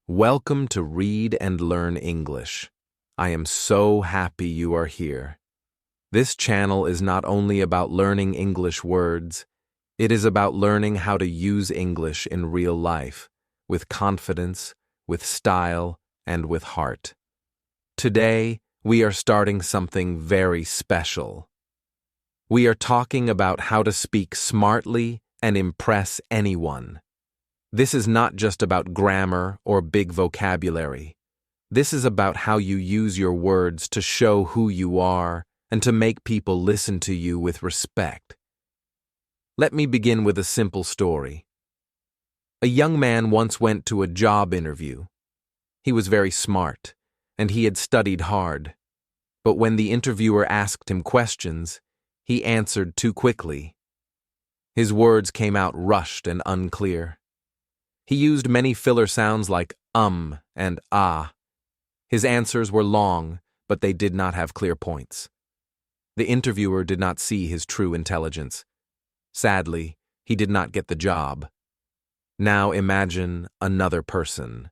Welcome to Read and Learn English. I am so happy you are here. This channel is not only about learning English words, it is about learning how to use English in real life, with confidence, with style, and with heart. Today, we are starting something very special. We are talking about how to speak smartly and impress anyone. This is not just about grammar or big vocabulary. This is about how you use your words to show who you are and to make people listen to you with respect. Let me begin with a simple story. A young man once went to a job interview. He was very smart, and he had studied hard. But when the interviewer asked him questions, he answered too quickly. His words came out rushed and unclear. He used many filler sounds like and ah. His answers were long, but they did not have clear points. The interviewer did not see his true intelligence. Sadly, he did not get the job. Now imagine another person.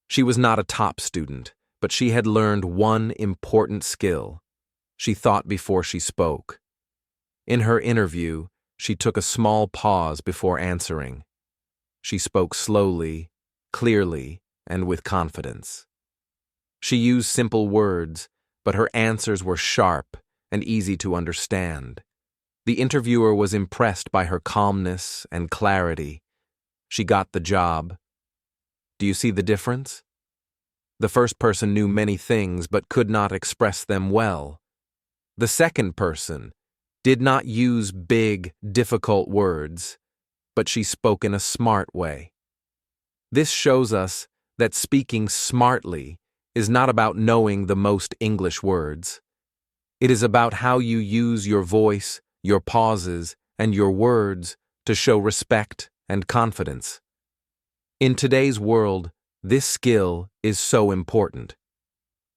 She was not a top student, but she had learned one important skill. She thought before she spoke. In her interview, she took a small pause before answering. She spoke slowly, clearly, and with confidence. She used simple words, but her answers were sharp and easy to understand. The interviewer was impressed by her calmness and clarity. She got the job. Do you see the difference? The first person knew many things but could not express them well. The second person did not use big, difficult words, but she spoke in a smart way. This shows us that speaking smartly is not about knowing the most English words. It is about how you use your voice, your pauses, and your words to show respect and confidence. In today's world, this skill is so important.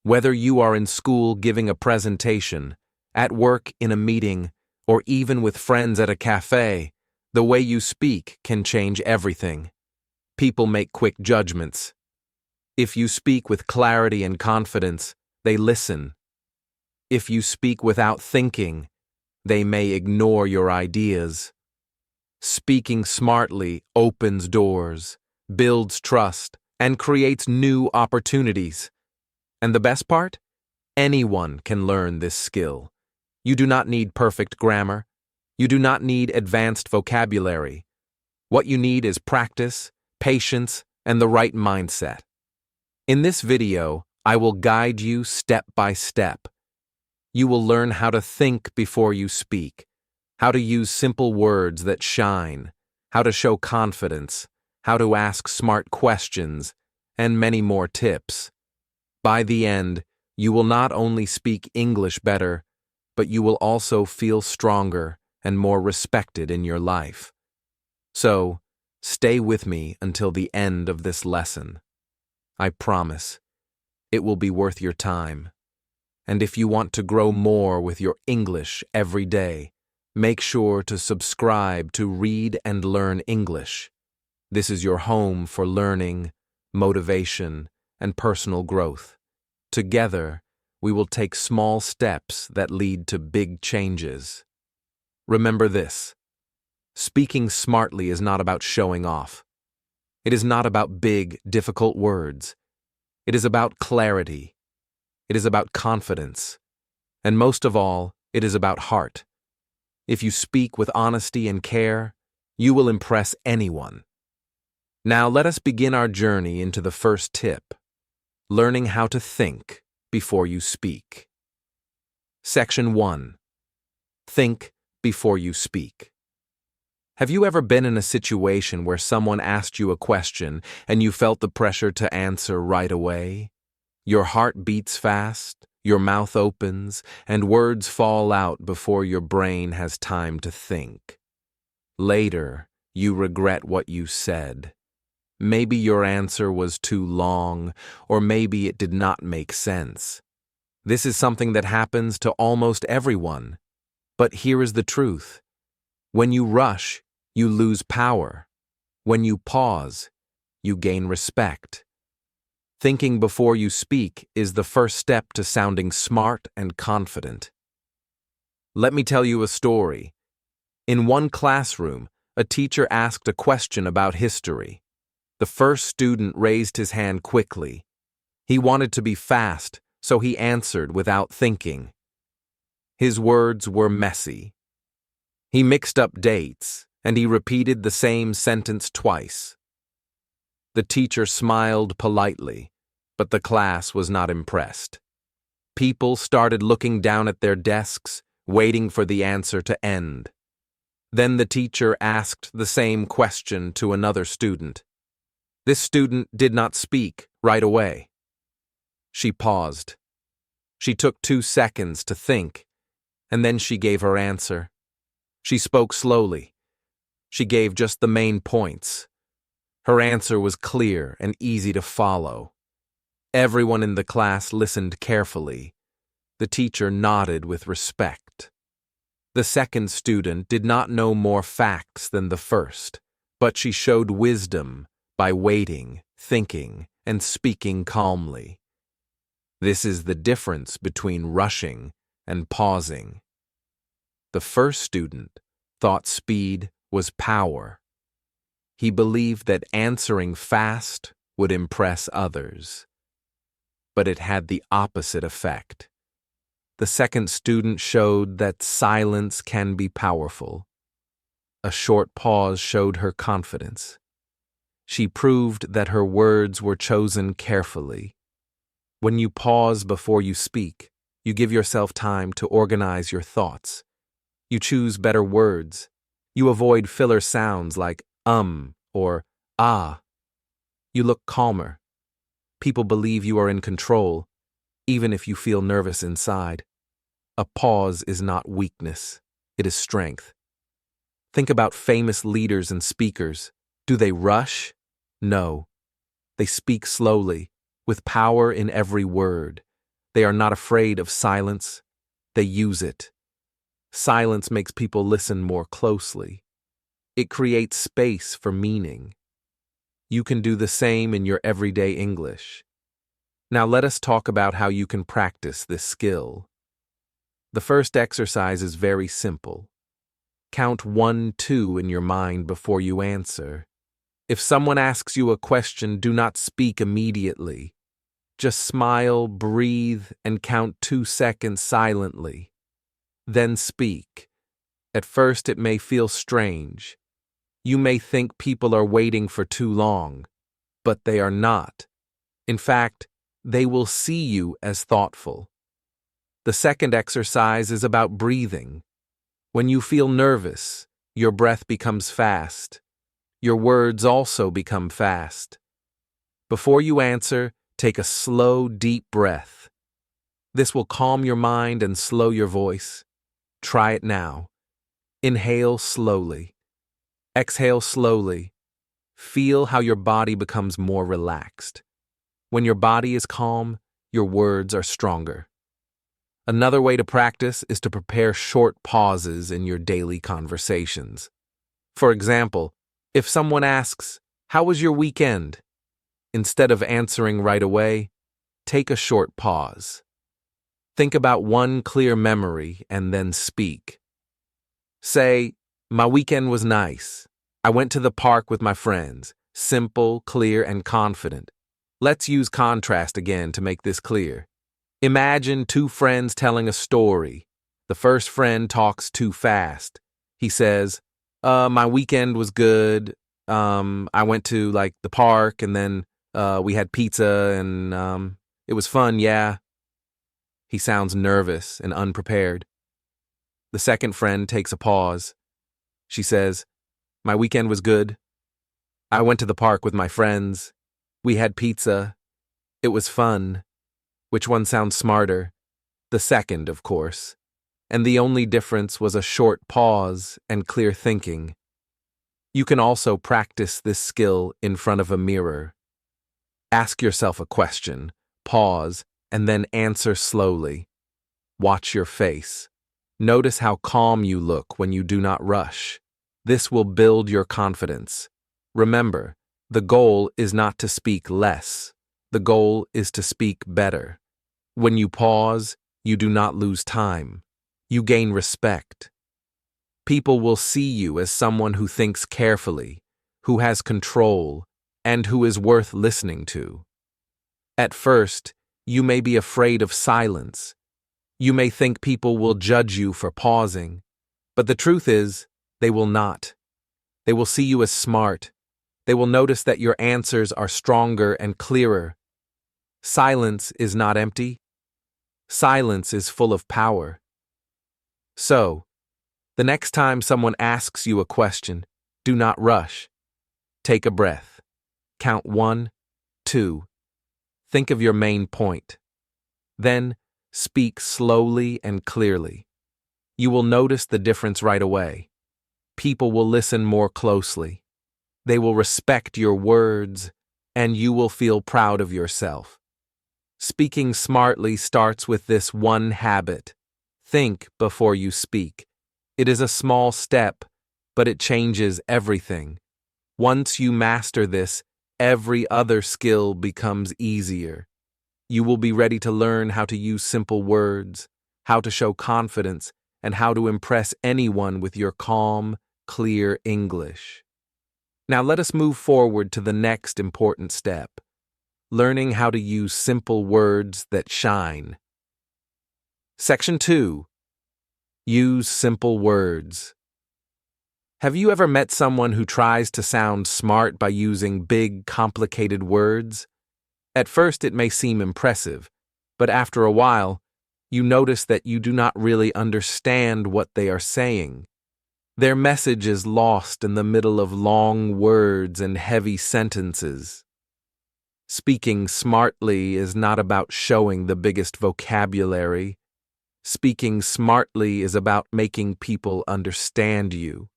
Whether you are in school giving a presentation, at work in a meeting, or even with friends at a cafe, the way you speak can change everything. People make quick judgments. If you speak with clarity and confidence, they listen. If you speak without thinking, they may ignore your ideas. Speaking smartly opens doors, builds trust, and creates new opportunities. And the best part? Anyone can learn this skill. You do not need perfect grammar. You do not need advanced vocabulary. What you need is practice, patience, and the right mindset. In this video, I will guide you step by step. You will learn how to think before you speak, how to use simple words that shine, how to show confidence, how to ask smart questions, and many more tips. By the end, you will not only speak English better, but you will also feel stronger and more respected in your life. So, stay with me until the end of this lesson. I promise, it will be worth your time. And if you want to grow more with your English every day, make sure to subscribe to Read and Learn English. This is your home for learning, motivation, and personal growth. Together, we will take small steps that lead to big changes. Remember this: speaking smartly is not about showing off. It is not about big, difficult words. It is about clarity. It is about confidence. And most of all, it is about heart. If you speak with honesty and care, you will impress anyone. Now let us begin our journey into the first tip: learning how to think before you speak. Section 1. Think before you speak. Have you ever been in a situation where someone asked you a question and you felt the pressure to answer right away? Your heart beats fast, your mouth opens, and words fall out before your brain has time to think. Later, you regret what you said. Maybe your answer was too long, or maybe it did not make sense. This is something that happens to almost everyone. But here is the truth. When you rush, you lose power. When you pause, you gain respect. Thinking before you speak is the first step to sounding smart and confident. Let me tell you a story. In one classroom, a teacher asked a question about history. The first student raised his hand quickly. He wanted to be fast, so he answered without thinking. His words were messy. He mixed up dates, and he repeated the same sentence twice. The teacher smiled politely, but the class was not impressed. People started looking down at their desks, waiting for the answer to end. Then the teacher asked the same question to another student. This student did not speak right away. She paused. She took 2 seconds to think, and then she gave her answer. She spoke slowly. She gave just the main points. Her answer was clear and easy to follow. Everyone in the class listened carefully. The teacher nodded with respect. The second student did not know more facts than the first, but she showed wisdom by waiting, thinking, and speaking calmly. This is the difference between rushing and pausing. The first student thought speed was power. He believed that answering fast would impress others. But it had the opposite effect. The second student showed that silence can be powerful. A short pause showed her confidence. She proved that her words were chosen carefully. When you pause before you speak, you give yourself time to organize your thoughts. You choose better words. You avoid filler sounds like or ah. You look calmer. People believe you are in control, even if you feel nervous inside. A pause is not weakness, it is strength. Think about famous leaders and speakers. Do they rush? No. They speak slowly, with power in every word. They are not afraid of silence. They use it. Silence makes people listen more closely. It creates space for meaning. You can do the same in your everyday English. Now let us talk about how you can practice this skill. The first exercise is very simple. Count 1, 2 in your mind before you answer. If someone asks you a question, do not speak immediately. Just smile, breathe, and count 2 seconds silently. Then speak. At first it may feel strange. You may think people are waiting for too long, but they are not. In fact, they will see you as thoughtful. The second exercise is about breathing. When you feel nervous, your breath becomes fast. Your words also become fast. Before you answer, take a slow, deep breath. This will calm your mind and slow your voice. Try it now. Inhale slowly. Exhale slowly. Feel how your body becomes more relaxed. When your body is calm, your words are stronger. Another way to practice is to prepare short pauses in your daily conversations. For example, if someone asks, "How was your weekend?" Instead of answering right away, take a short pause. Think about one clear memory and then speak. Say, "My weekend was nice. I went to the park with my friends." Simple, clear, and confident. Let's use contrast again to make this clear. Imagine 2 friends telling a story. The first friend talks too fast. He says, my weekend was good. I went to the park and then we had pizza and it was fun, yeah. He sounds nervous and unprepared. The second friend takes a pause. She says, "My weekend was good. I went to the park with my friends. We had pizza. It was fun." Which one sounds smarter? The second, of course. And the only difference was a short pause and clear thinking. You can also practice this skill in front of a mirror. Ask yourself a question, pause, and then answer slowly. Watch your face. Notice how calm you look when you do not rush. This will build your confidence. Remember, the goal is not to speak less, The goal is to speak better. When you pause, you do not lose time. You gain respect. People will see you as someone who thinks carefully, who has control, and who is worth listening to. At first, you may be afraid of silence. You may think people will judge you for pausing, but the truth is, they will not. They will see you as smart. They will notice that your answers are stronger and clearer. Silence is not empty. Silence is full of power. So, the next time someone asks you a question, do not rush. Take a breath. Count 1, 2. Think of your main point. Then, speak slowly and clearly. You will notice the difference right away. People will listen more closely. They will respect your words, and you will feel proud of yourself. Speaking smartly starts with this one habit. Think before you speak. It is a small step, but it changes everything. Once you master this, every other skill becomes easier. You will be ready to learn how to use simple words, how to show confidence, and how to impress anyone with your calm, clear English. Now let us move forward to the next important step. Learning how to use simple words that shine. Section 2. Use simple words. Have you ever met someone who tries to sound smart by using big, complicated words? At first it may seem impressive, but after a while, you notice that you do not really understand what they are saying. Their message is lost in the middle of long words and heavy sentences. Speaking smartly is not about showing the biggest vocabulary. Speaking smartly is about making people understand you.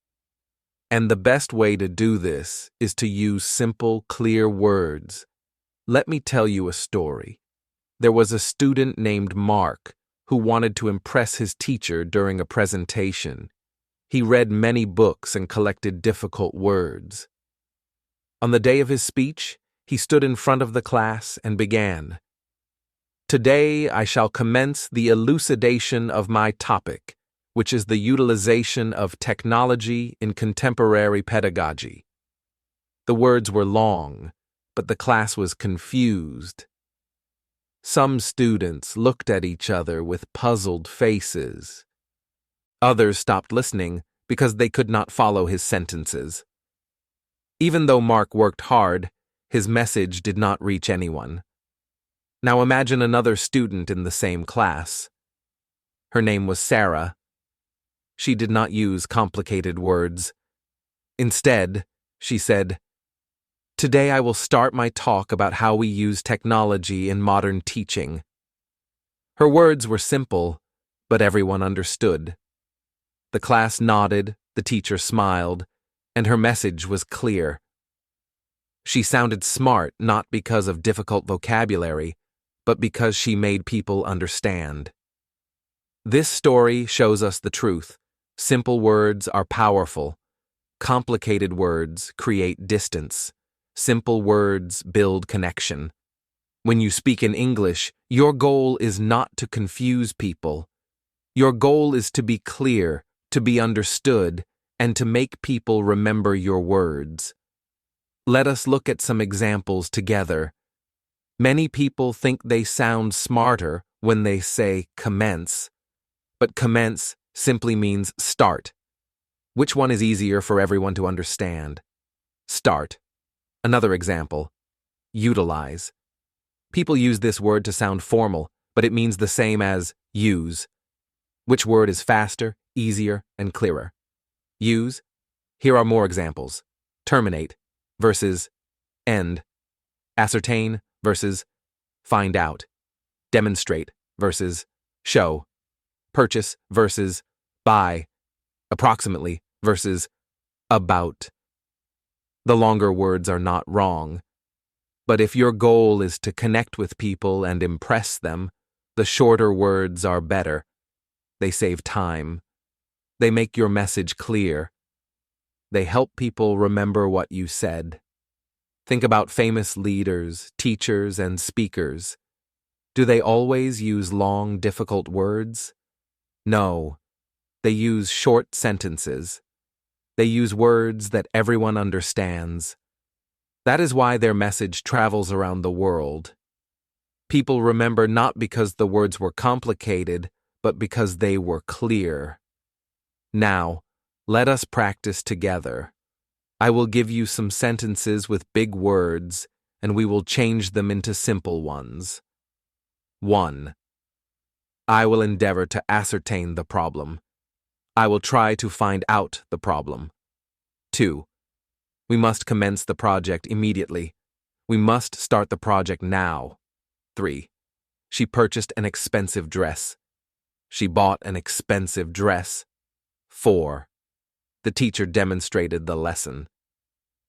And the best way to do this is to use simple, clear words. Let me tell you a story. There was a student named Mark who wanted to impress his teacher during a presentation. He read many books and collected difficult words. On the day of his speech, he stood in front of the class and began. Today I shall commence the elucidation of my topic, which is the utilization of technology in contemporary pedagogy. The words were long, but the class was confused. Some students looked at each other with puzzled faces. Others stopped listening because they could not follow his sentences. Even though Mark worked hard, his message did not reach anyone. Now imagine another student in the same class. Her name was Sarah. She did not use complicated words. Instead, she said, "Today I will start my talk about how we use technology in modern teaching." Her words were simple, but everyone understood. The class nodded, the teacher smiled, and her message was clear. She sounded smart not because of difficult vocabulary, but because she made people understand. This story shows us the truth. Simple words are powerful. Complicated words create distance. Simple words build connection. When you speak in English, your goal is not to confuse people. Your goal is to be clear, to be understood, and to make people remember your words. Let us look at some examples together. Many people think they sound smarter when they say commence, but commence simply means start. Which one is easier for everyone to understand? Start. Another example, utilize. People use this word to sound formal, but it means the same as use. Which word is faster, easier, and clearer? Use. Here are more examples. Terminate versus end. Ascertain versus find out. Demonstrate versus show. Purchase versus buy. Approximately versus about. The longer words are not wrong. But if your goal is to connect with people and impress them, the shorter words are better. They save time. They make your message clear. They help people remember what you said. Think about famous leaders, teachers, and speakers. Do they always use long, difficult words? No, they use short sentences. They use words that everyone understands. That is why their message travels around the world. People remember not because the words were complicated, but because they were clear. Now, let us practice together. I will give you some sentences with big words, and we will change them into simple ones. 1. I will endeavor to ascertain the problem. I will try to find out the problem. 2. We must commence the project immediately. We must start the project now. 3. She purchased an expensive dress. She bought an expensive dress. 4. The teacher demonstrated the lesson.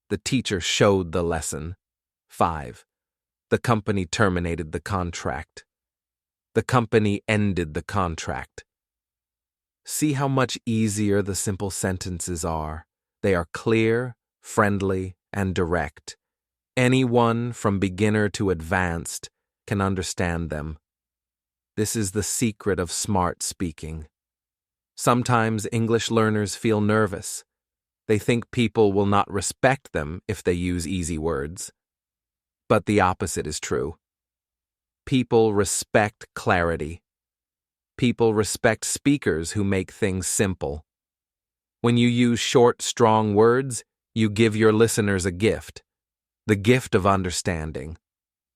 The teacher showed the lesson. 5. The company terminated the contract. The company ended the contract. See how much easier the simple sentences are. They are clear, friendly, and direct. Anyone, from beginner to advanced, can understand them. This is the secret of smart speaking. Sometimes English learners feel nervous. They think people will not respect them if they use easy words. But the opposite is true. People respect clarity. People respect speakers who make things simple. When you use short, strong words, you give your listeners a gift, the gift of understanding.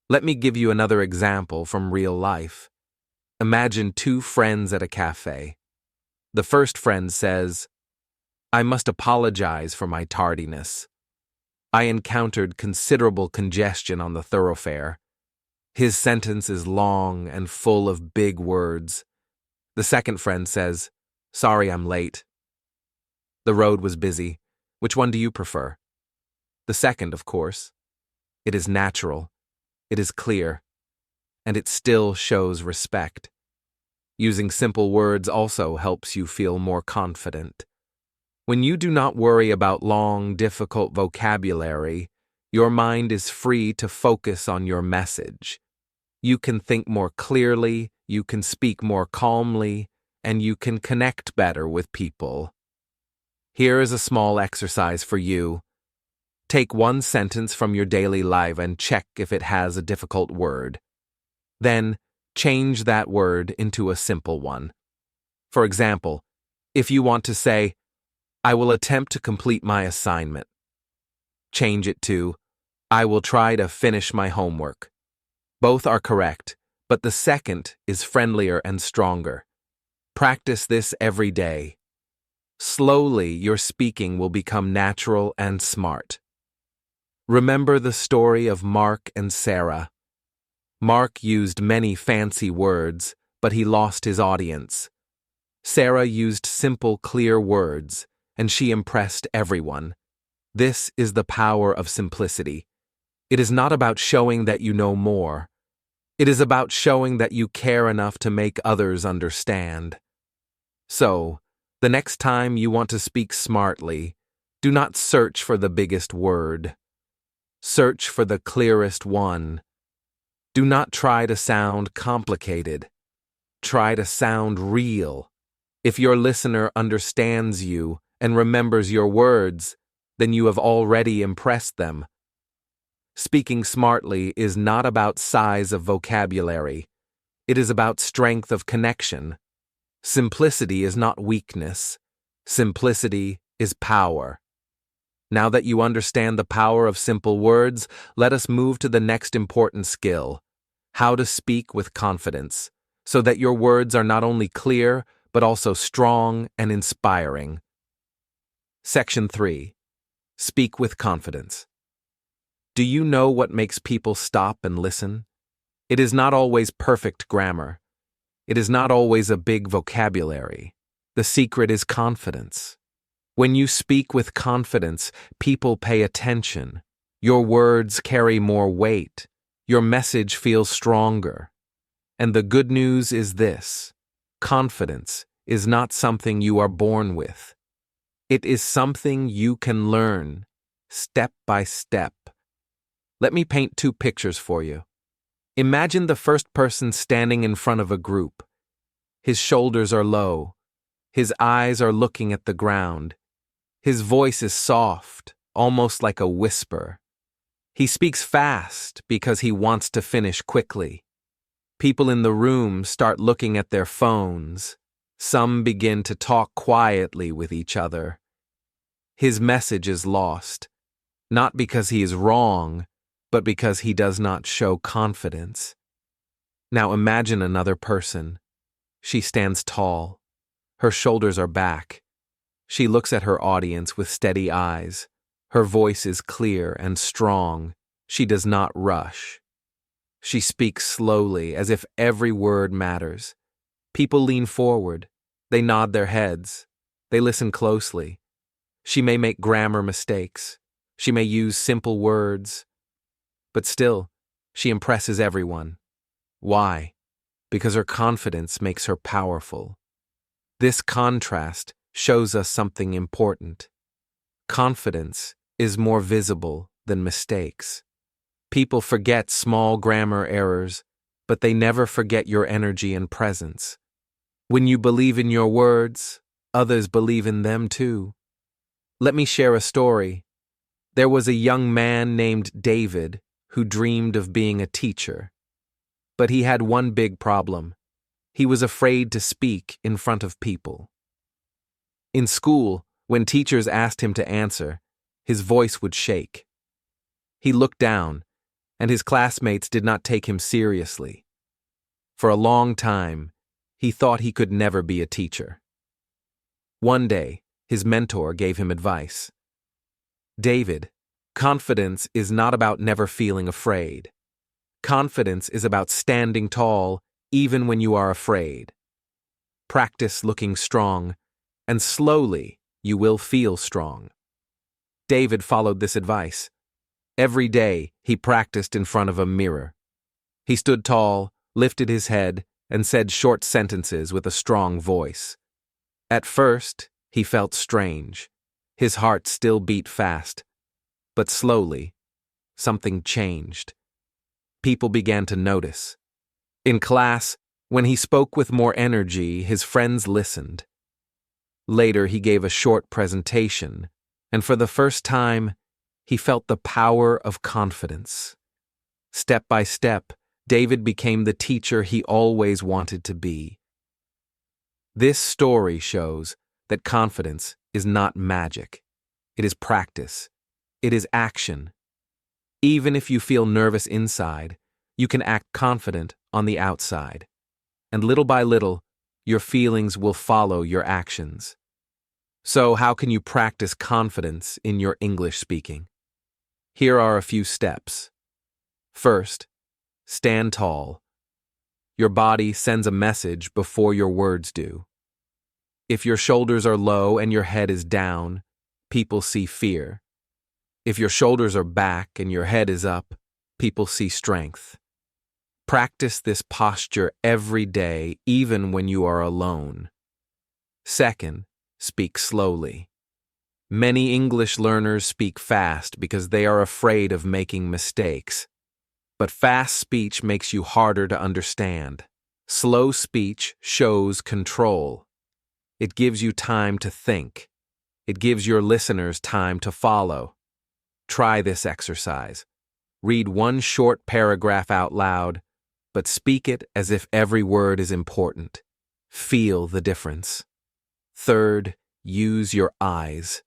Let me give you another example from real life. Imagine two friends at a cafe. The first friend says, I must apologize for my tardiness. I encountered considerable congestion on the thoroughfare. His sentence is long and full of big words. The second friend says, Sorry I'm late. The road was busy. Which one do you prefer? The second, of course. It is natural. It is clear. And it still shows respect. Using simple words also helps you feel more confident. When you do not worry about long, difficult vocabulary, your mind is free to focus on your message. You can think more clearly, you can speak more calmly, and you can connect better with people. Here is a small exercise for you. Take one sentence from your daily life and check if it has a difficult word. Then, change that word into a simple one. For example, if you want to say, I will attempt to complete my assignment, change it to, I will try to finish my homework. Both are correct, but the second is friendlier and stronger. Practice this every day. Slowly, your speaking will become natural and smart. Remember the story of Mark and Sarah. Mark used many fancy words, but he lost his audience. Sarah used simple, clear words, and she impressed everyone. This is the power of simplicity. It is not about showing that you know more. It is about showing that you care enough to make others understand. So, the next time you want to speak smartly, do not search for the biggest word. Search for the clearest one. Do not try to sound complicated. Try to sound real. If your listener understands you and remembers your words, then you have already impressed them. Speaking smartly is not about size of vocabulary. It is about strength of connection. Simplicity is not weakness. Simplicity is power. Now that you understand the power of simple words, let us move to the next important skill, how to speak with confidence, so that your words are not only clear, but also strong and inspiring. Section 3. Speak with confidence. Do you know what makes people stop and listen? It is not always perfect grammar. It is not always a big vocabulary. The secret is confidence. When you speak with confidence, people pay attention. Your words carry more weight. Your message feels stronger. And the good news is this: confidence is not something you are born with. It is something you can learn, step by step. Let me paint two pictures for you. Imagine the first person standing in front of a group. His shoulders are low. His eyes are looking at the ground. His voice is soft, almost like a whisper. He speaks fast because he wants to finish quickly. People in the room start looking at their phones. Some begin to talk quietly with each other. His message is lost, not because he is wrong, but because he does not show confidence. Now imagine another person. She stands tall. Her shoulders are back. She looks at her audience with steady eyes. Her voice is clear and strong. She does not rush. She speaks slowly, as if every word matters. People lean forward. They nod their heads. They listen closely. She may make grammar mistakes. She may use simple words. But still, she impresses everyone. Why? Because her confidence makes her powerful. This contrast shows us something important. Confidence is more visible than mistakes. People forget small grammar errors, but they never forget your energy and presence. When you believe in your words, others believe in them too. Let me share a story. There was a young man named David who dreamed of being a teacher. But he had one big problem. He was afraid to speak in front of people. In school, when teachers asked him to answer, his voice would shake. He looked down, and his classmates did not take him seriously. For a long time, he thought he could never be a teacher. One day, his mentor gave him advice. David, confidence is not about never feeling afraid. Confidence is about standing tall even when you are afraid. Practice looking strong, and slowly you will feel strong. David followed this advice. Every day he practiced in front of a mirror. He stood tall, lifted his head, and said short sentences with a strong voice. At first, he felt strange. His heart still beat fast. But slowly, something changed. People began to notice. In class, when he spoke with more energy, his friends listened. Later, he gave a short presentation, and for the first time, he felt the power of confidence. Step by step, David became the teacher he always wanted to be. This story shows that confidence is not magic. It is practice. It is action. Even if you feel nervous inside, you can act confident on the outside. And little by little, your feelings will follow your actions. So how can you practice confidence in your English speaking? Here are a few steps. First, stand tall. Your body sends a message before your words do. If your shoulders are low and your head is down, people see fear. If your shoulders are back and your head is up, people see strength. Practice this posture every day, even when you are alone. Second, speak slowly. Many English learners speak fast because they are afraid of making mistakes. But fast speech makes you harder to understand. Slow speech shows control. It gives you time to think. It gives your listeners time to follow. Try this exercise. Read one short paragraph out loud, but speak it as if every word is important. Feel the difference. Third, use your eyes.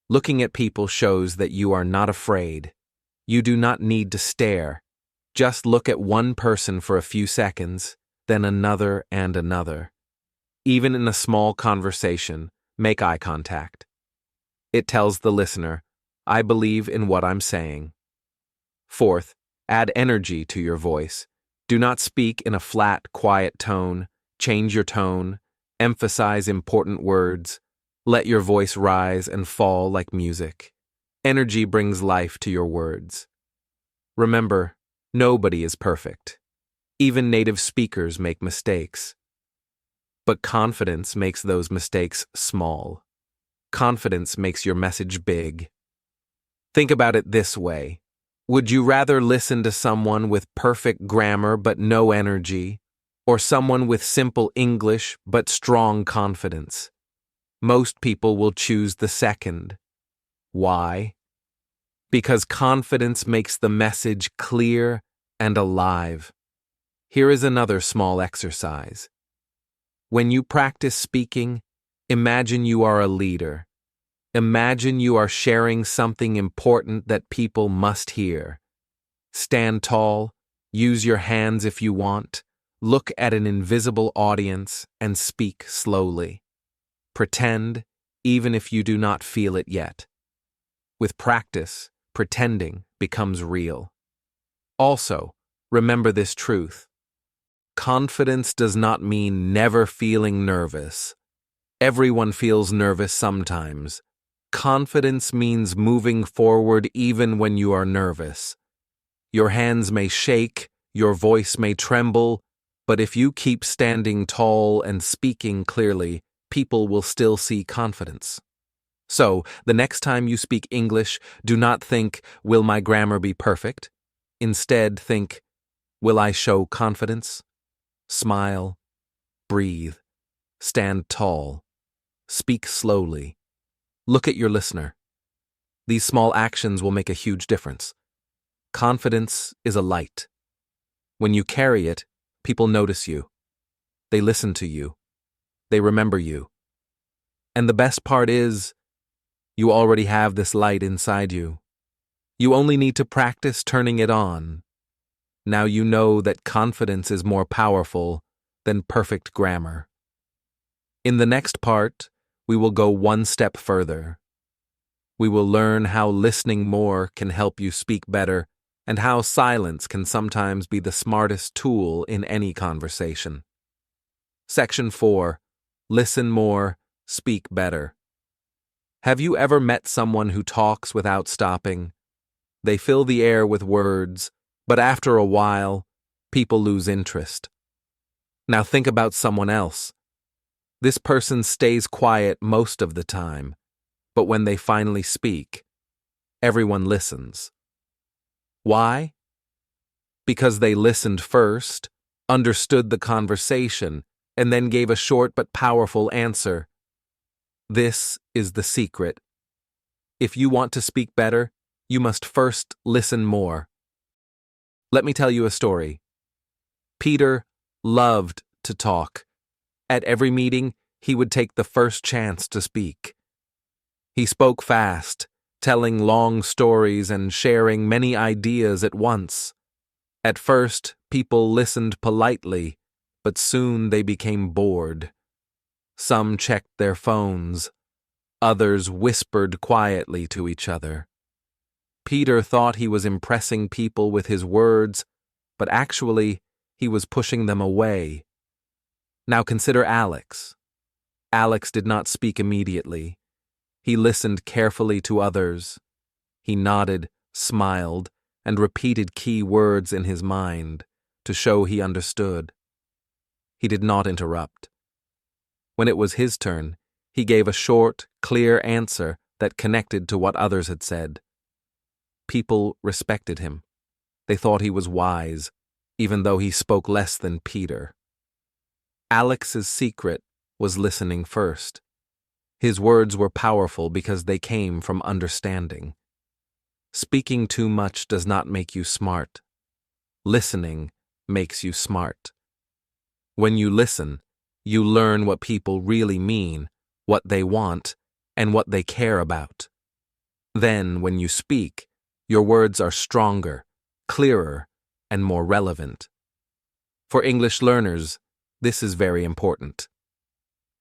Looking at people shows that you are not afraid. You do not need to stare. Just look at one person for a few seconds, then another and another. Even in a small conversation, make eye contact. It tells the listener, I believe in what I'm saying. Fourth, add energy to your voice. Do not speak in a flat, quiet tone. Change your tone. Emphasize important words. Let your voice rise and fall like music. Energy brings life to your words. Remember, nobody is perfect. Even native speakers make mistakes. But confidence makes those mistakes small. Confidence makes your message big. Think about it this way. Would you rather listen to someone with perfect grammar but no energy, or someone with simple English but strong confidence? Most people will choose the second. Why? Because confidence makes the message clear and alive. Here is another small exercise. When you practice speaking, imagine you are a leader. Imagine you are sharing something important that people must hear. Stand tall, use your hands if you want, look at an invisible audience, and speak slowly. Pretend, even if you do not feel it yet. With practice, pretending becomes real. Also, remember this truth. Confidence does not mean never feeling nervous. Everyone feels nervous sometimes. Confidence means moving forward even when you are nervous. Your hands may shake, your voice may tremble, but if you keep standing tall and speaking clearly, people will still see confidence. So, the next time you speak English, do not think, will my grammar be perfect? Instead, think, will I show confidence? Smile, breathe, stand tall, speak slowly. Look at your listener. These small actions will make a huge difference. Confidence is a light. When you carry it, people notice you. They listen to you. They remember you. And the best part is, you already have this light inside you. You only need to practice turning it on. Now you know that confidence is more powerful than perfect grammar. In the next part, we will go one step further. We will learn how listening more can help you speak better and how silence can sometimes be the smartest tool in any conversation. Section 4. Listen more, speak better. Have you ever met someone who talks without stopping? They fill the air with words, but after a while, people lose interest. Now think about someone else. This person stays quiet most of the time, but when they finally speak, everyone listens. Why? Because they listened first, understood the conversation, and then gave a short but powerful answer. This is the secret. If you want to speak better, you must first listen more. Let me tell you a story. Peter loved to talk. At every meeting, he would take the first chance to speak. He spoke fast, telling long stories and sharing many ideas at once. At first, people listened politely, but soon they became bored. Some checked their phones. Others whispered quietly to each other. Peter thought he was impressing people with his words, but actually, he was pushing them away. Now consider Alex. Alex did not speak immediately. He listened carefully to others. He nodded, smiled, and repeated key words in his mind to show he understood. He did not interrupt. When it was his turn, he gave a short, clear answer that connected to what others had said. People respected him. They thought he was wise, even though he spoke less than Peter. Alex's secret was listening first. His words were powerful because they came from understanding. Speaking too much does not make you smart. Listening makes you smart. When you listen, you learn what people really mean, what they want, and what they care about. Then, when you speak, your words are stronger, clearer, and more relevant. For English learners, this is very important.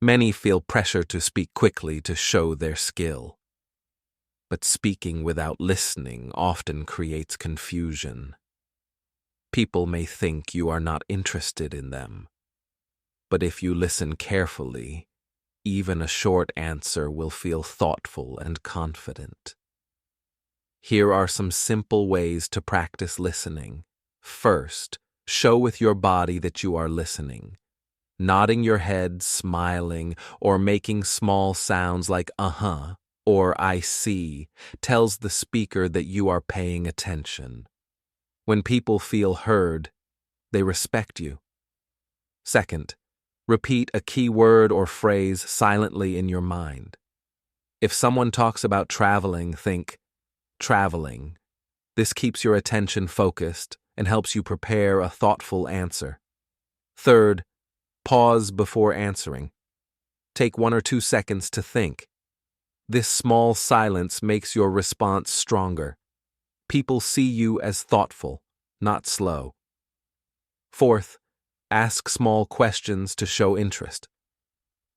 Many feel pressure to speak quickly to show their skill. But speaking without listening often creates confusion. People may think you are not interested in them. But if you listen carefully, even a short answer will feel thoughtful and confident. Here are some simple ways to practice listening. First, show with your body that you are listening. Nodding your head, smiling, or making small sounds like uh-huh or I see tells the speaker that you are paying attention. When people feel heard, they respect you. Second, repeat a key word or phrase silently in your mind. If someone talks about traveling, think, traveling. This keeps your attention focused and helps you prepare a thoughtful answer. Third, pause before answering. Take 1 or 2 seconds to think. This small silence makes your response stronger. People see you as thoughtful, not slow. Fourth, ask small questions to show interest.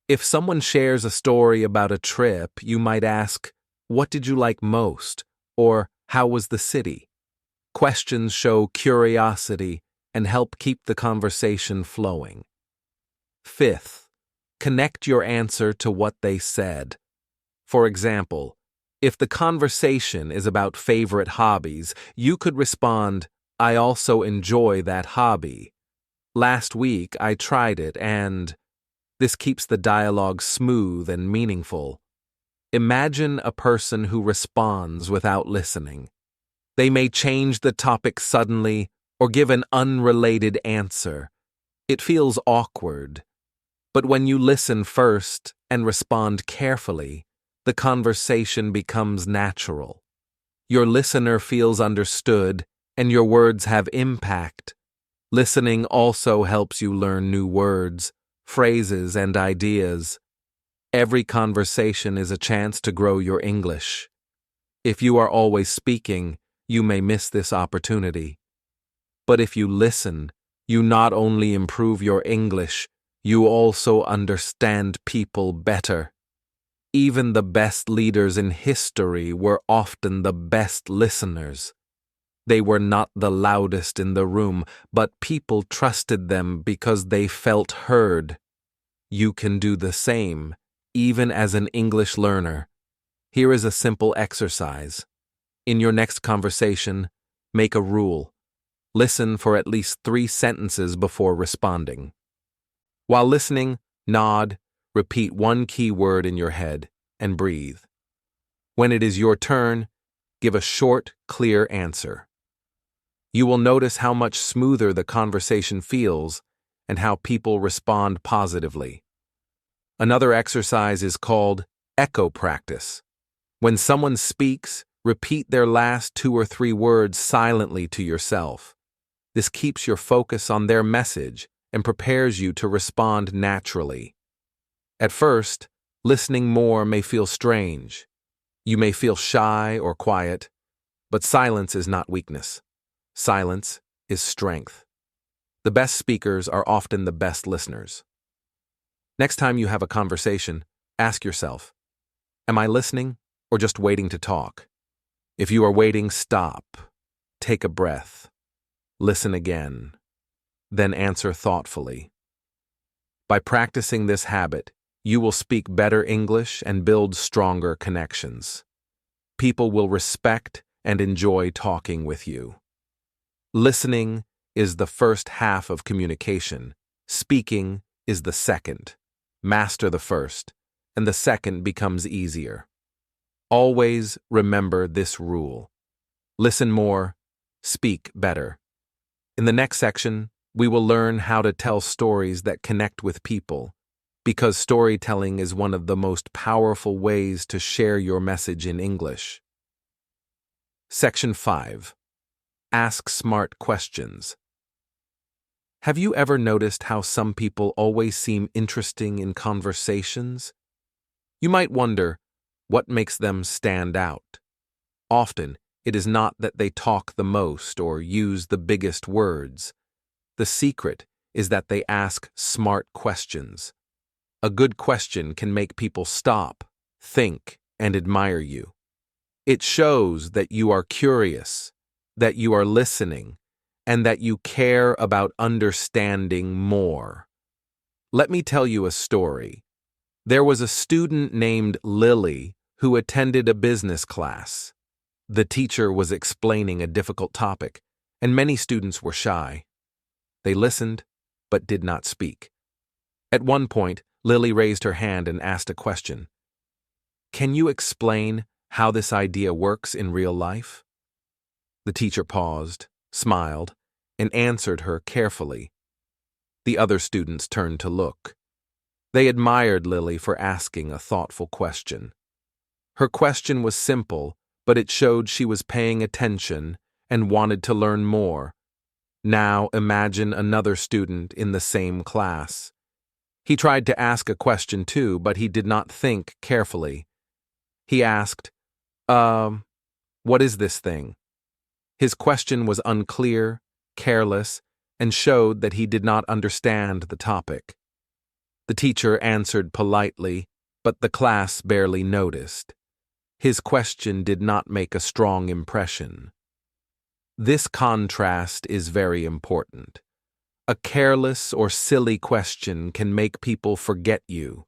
If someone shares a story about a trip, you might ask, "What did you like most?" or "How was the city?" Questions show curiosity and help keep the conversation flowing. Fifth, connect your answer to what they said. For example, if the conversation is about favorite hobbies, you could respond, "I also enjoy that hobby. Last week I tried it and..." This keeps the dialogue smooth and meaningful. Imagine a person who responds without listening. They may change the topic suddenly or give an unrelated answer. It feels awkward. But when you listen first and respond carefully, the conversation becomes natural. Your listener feels understood, and your words have impact. Listening also helps you learn new words, phrases, and ideas. Every conversation is a chance to grow your English. If you are always speaking, you may miss this opportunity. But if you listen, you not only improve your English, you also understand people better. Even the best leaders in history were often the best listeners. They were not the loudest in the room, but people trusted them because they felt heard. You can do the same, even as an English learner. Here is a simple exercise. In your next conversation, make a rule. Listen for at least 3 sentences before responding. While listening, nod, repeat one key word in your head, and breathe. When it is your turn, give a short, clear answer. You will notice how much smoother the conversation feels and how people respond positively. Another exercise is called echo practice. When someone speaks, repeat their last 2 or 3 words silently to yourself. This keeps your focus on their message and prepares you to respond naturally. At first, listening more may feel strange. You may feel shy or quiet, but silence is not weakness. Silence is strength. The best speakers are often the best listeners. Next time you have a conversation, ask yourself, am I listening or just waiting to talk? If you are waiting, stop. Take a breath. Listen again. Then answer thoughtfully. By practicing this habit, you will speak better English and build stronger connections. People will respect and enjoy talking with you. Listening is the first half of communication. Speaking is the second. Master the first, and the second becomes easier. Always remember this rule. Listen more, speak better. In the next section, we will learn how to tell stories that connect with people, because storytelling is one of the most powerful ways to share your message in English. Section 5. Ask smart questions. Have you ever noticed how some people always seem interesting in conversations? You might wonder, what makes them stand out? Often, it is not that they talk the most or use the biggest words. The secret is that they ask smart questions. A good question can make people stop, think, and admire you. It shows that you are curious, that you are listening, and that you care about understanding more. Let me tell you a story. There was a student named Lily who attended a business class. The teacher was explaining a difficult topic, and many students were shy. They listened, but did not speak. At one point, Lily raised her hand and asked a question. Can you explain how this idea works in real life? The teacher paused, smiled, and answered her carefully. The other students turned to look. They admired Lily for asking a thoughtful question. Her question was simple, but it showed she was paying attention and wanted to learn more. Now imagine another student in the same class. He tried to ask a question too, but he did not think carefully. He asked, what is this thing? His question was unclear, careless, and showed that he did not understand the topic. The teacher answered politely, but the class barely noticed. His question did not make a strong impression. This contrast is very important. A careless or silly question can make people forget you.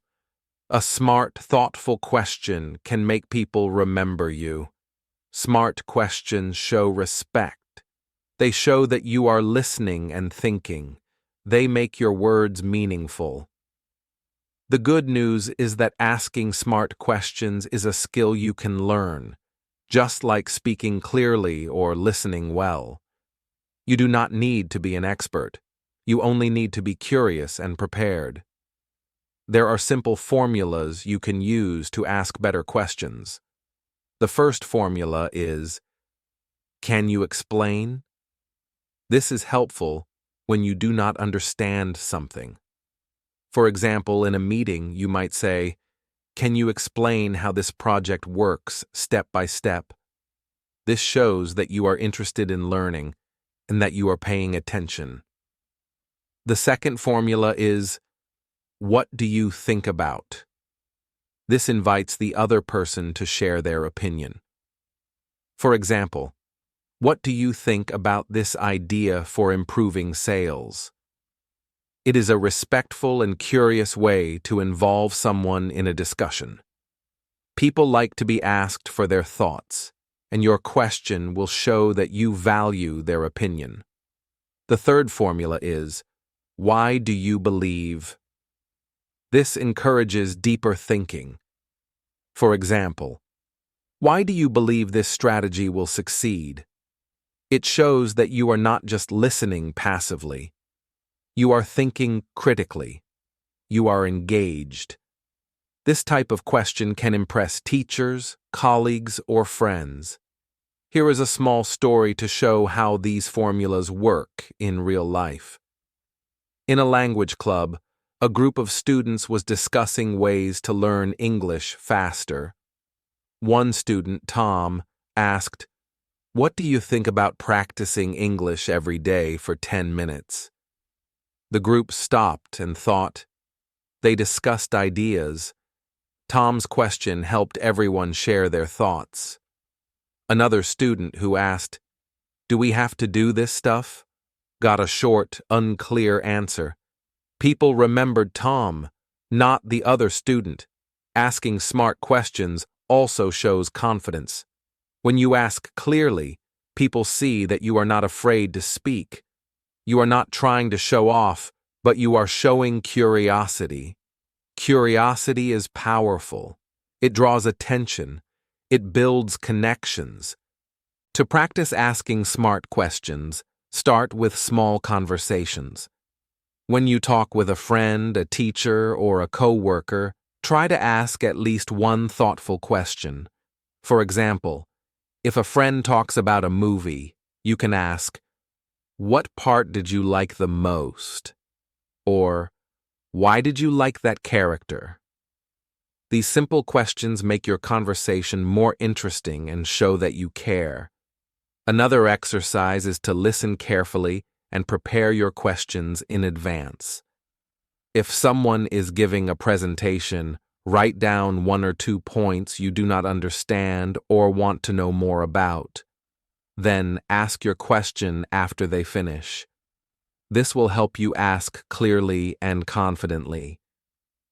A smart, thoughtful question can make people remember you. Smart questions show respect. They show that you are listening and thinking. They make your words meaningful. The good news is that asking smart questions is a skill you can learn, just like speaking clearly or listening well. You do not need to be an expert. You only need to be curious and prepared. There are simple formulas you can use to ask better questions. The first formula is, can you explain? This is helpful when you do not understand something. For example, in a meeting, you might say, can you explain how this project works step by step? This shows that you are interested in learning and that you are paying attention. The second formula is, what do you think about? This invites the other person to share their opinion. For example, what do you think about this idea for improving sales? It is a respectful and curious way to involve someone in a discussion. People like to be asked for their thoughts, and your question will show that you value their opinion. The third formula is, why do you believe? This encourages deeper thinking. For example, why do you believe this strategy will succeed? It shows that you are not just listening passively. You are thinking critically. You are engaged. This type of question can impress teachers, colleagues, or friends. Here is a small story to show how these formulas work in real life. In a language club, a group of students was discussing ways to learn English faster. One student, Tom, asked, "What do you think about practicing English every day for 10 minutes?" The group stopped and thought. They discussed ideas. Tom's question helped everyone share their thoughts. Another student who asked, "Do we have to do this stuff?" got a short, unclear answer. People remembered Tom, not the other student. Asking smart questions also shows confidence. When you ask clearly, people see that you are not afraid to speak. You are not trying to show off, but you are showing curiosity. Curiosity is powerful. It draws attention. It builds connections. To practice asking smart questions, start with small conversations. When you talk with a friend, a teacher, or a coworker, try to ask at least one thoughtful question. For example, if a friend talks about a movie, you can ask, "What part did you like the most?" Or, "Why did you like that character?" These simple questions make your conversation more interesting and show that you care. Another exercise is to listen carefully and prepare your questions in advance. If someone is giving a presentation, write down 1 or 2 points you do not understand or want to know more about. Then ask your question after they finish. This will help you ask clearly and confidently.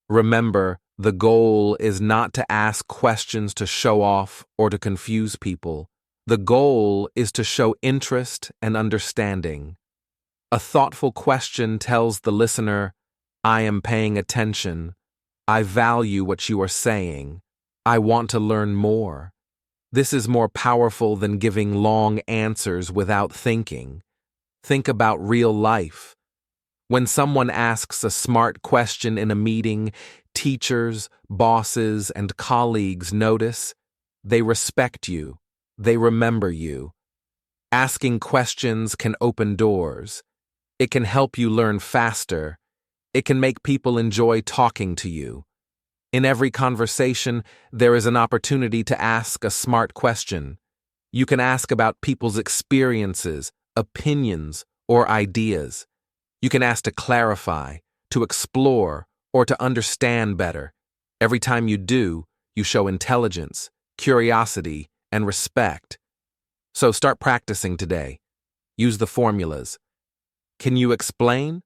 Remember, the goal is not to ask questions to show off or to confuse people. The goal is to show interest and understanding. A thoughtful question tells the listener, "I am paying attention. I value what you are saying." I want to learn more. This is more powerful than giving long answers without thinking. Think about real life. When someone asks a smart question in a meeting, teachers, bosses, and colleagues notice. They respect you. They remember you. Asking questions can open doors. It can help you learn faster. It can make people enjoy talking to you. In every conversation, there is an opportunity to ask a smart question. You can ask about people's experiences, opinions, or ideas. You can ask to clarify, to explore, or to understand better. Every time you do, you show intelligence, curiosity, and respect. So start practicing today. Use the formulas. Can you explain?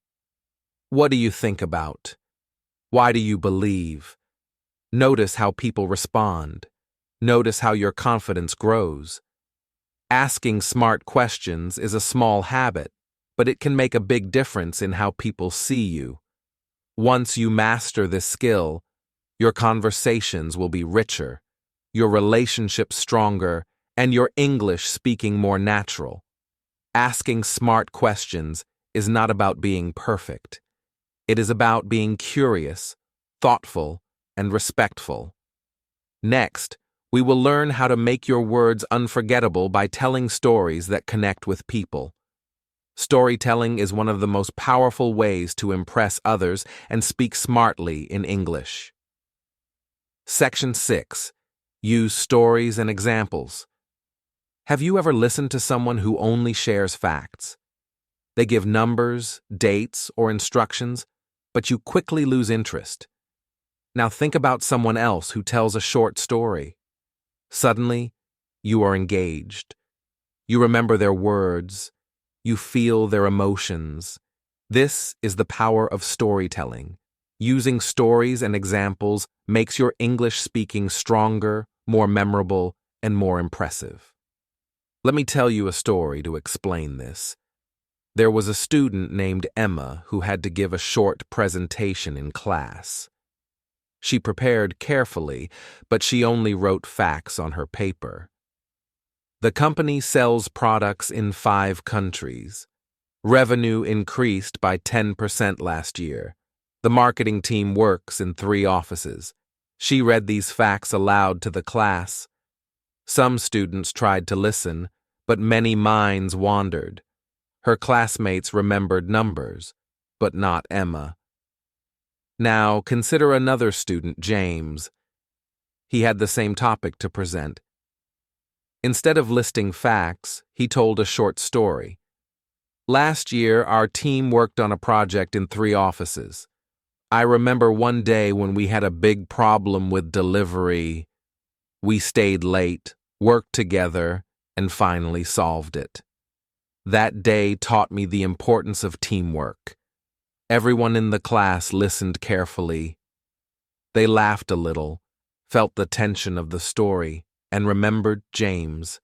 What do you think about? Why do you believe? Notice how people respond. Notice how your confidence grows. Asking smart questions is a small habit, but it can make a big difference in how people see you. Once you master this skill, your conversations will be richer, your relationships stronger, and your English speaking more natural. Asking smart questions is not about being perfect. It is about being curious, thoughtful, and respectful. Next, we will learn how to make your words unforgettable by telling stories that connect with people. Storytelling is one of the most powerful ways to impress others and speak smartly in English. Section 6. Use stories and examples. Have you ever listened to someone who only shares facts? They give numbers, dates, or instructions, but you quickly lose interest. Now think about someone else who tells a short story. Suddenly, you are engaged. You remember their words. You feel their emotions. This is the power of storytelling. Using stories and examples makes your English speaking stronger, more memorable, and more impressive. Let me tell you a story to explain this. There was a student named Emma who had to give a short presentation in class. She prepared carefully, but she only wrote facts on her paper. The company sells products in 5 countries. Revenue increased by 10% last year. The marketing team works in 3 offices. She read these facts aloud to the class. Some students tried to listen, but many minds wandered. Her classmates remembered numbers, but not Emma. Now consider another student, James. He had the same topic to present. Instead of listing facts, he told a short story. Last year, our team worked on a project in 3 offices. I remember one day when we had a big problem with delivery. We stayed late, worked together, and finally solved it. That day taught me the importance of teamwork. Everyone in the class listened carefully. They laughed a little, felt the tension of the story, and remembered James.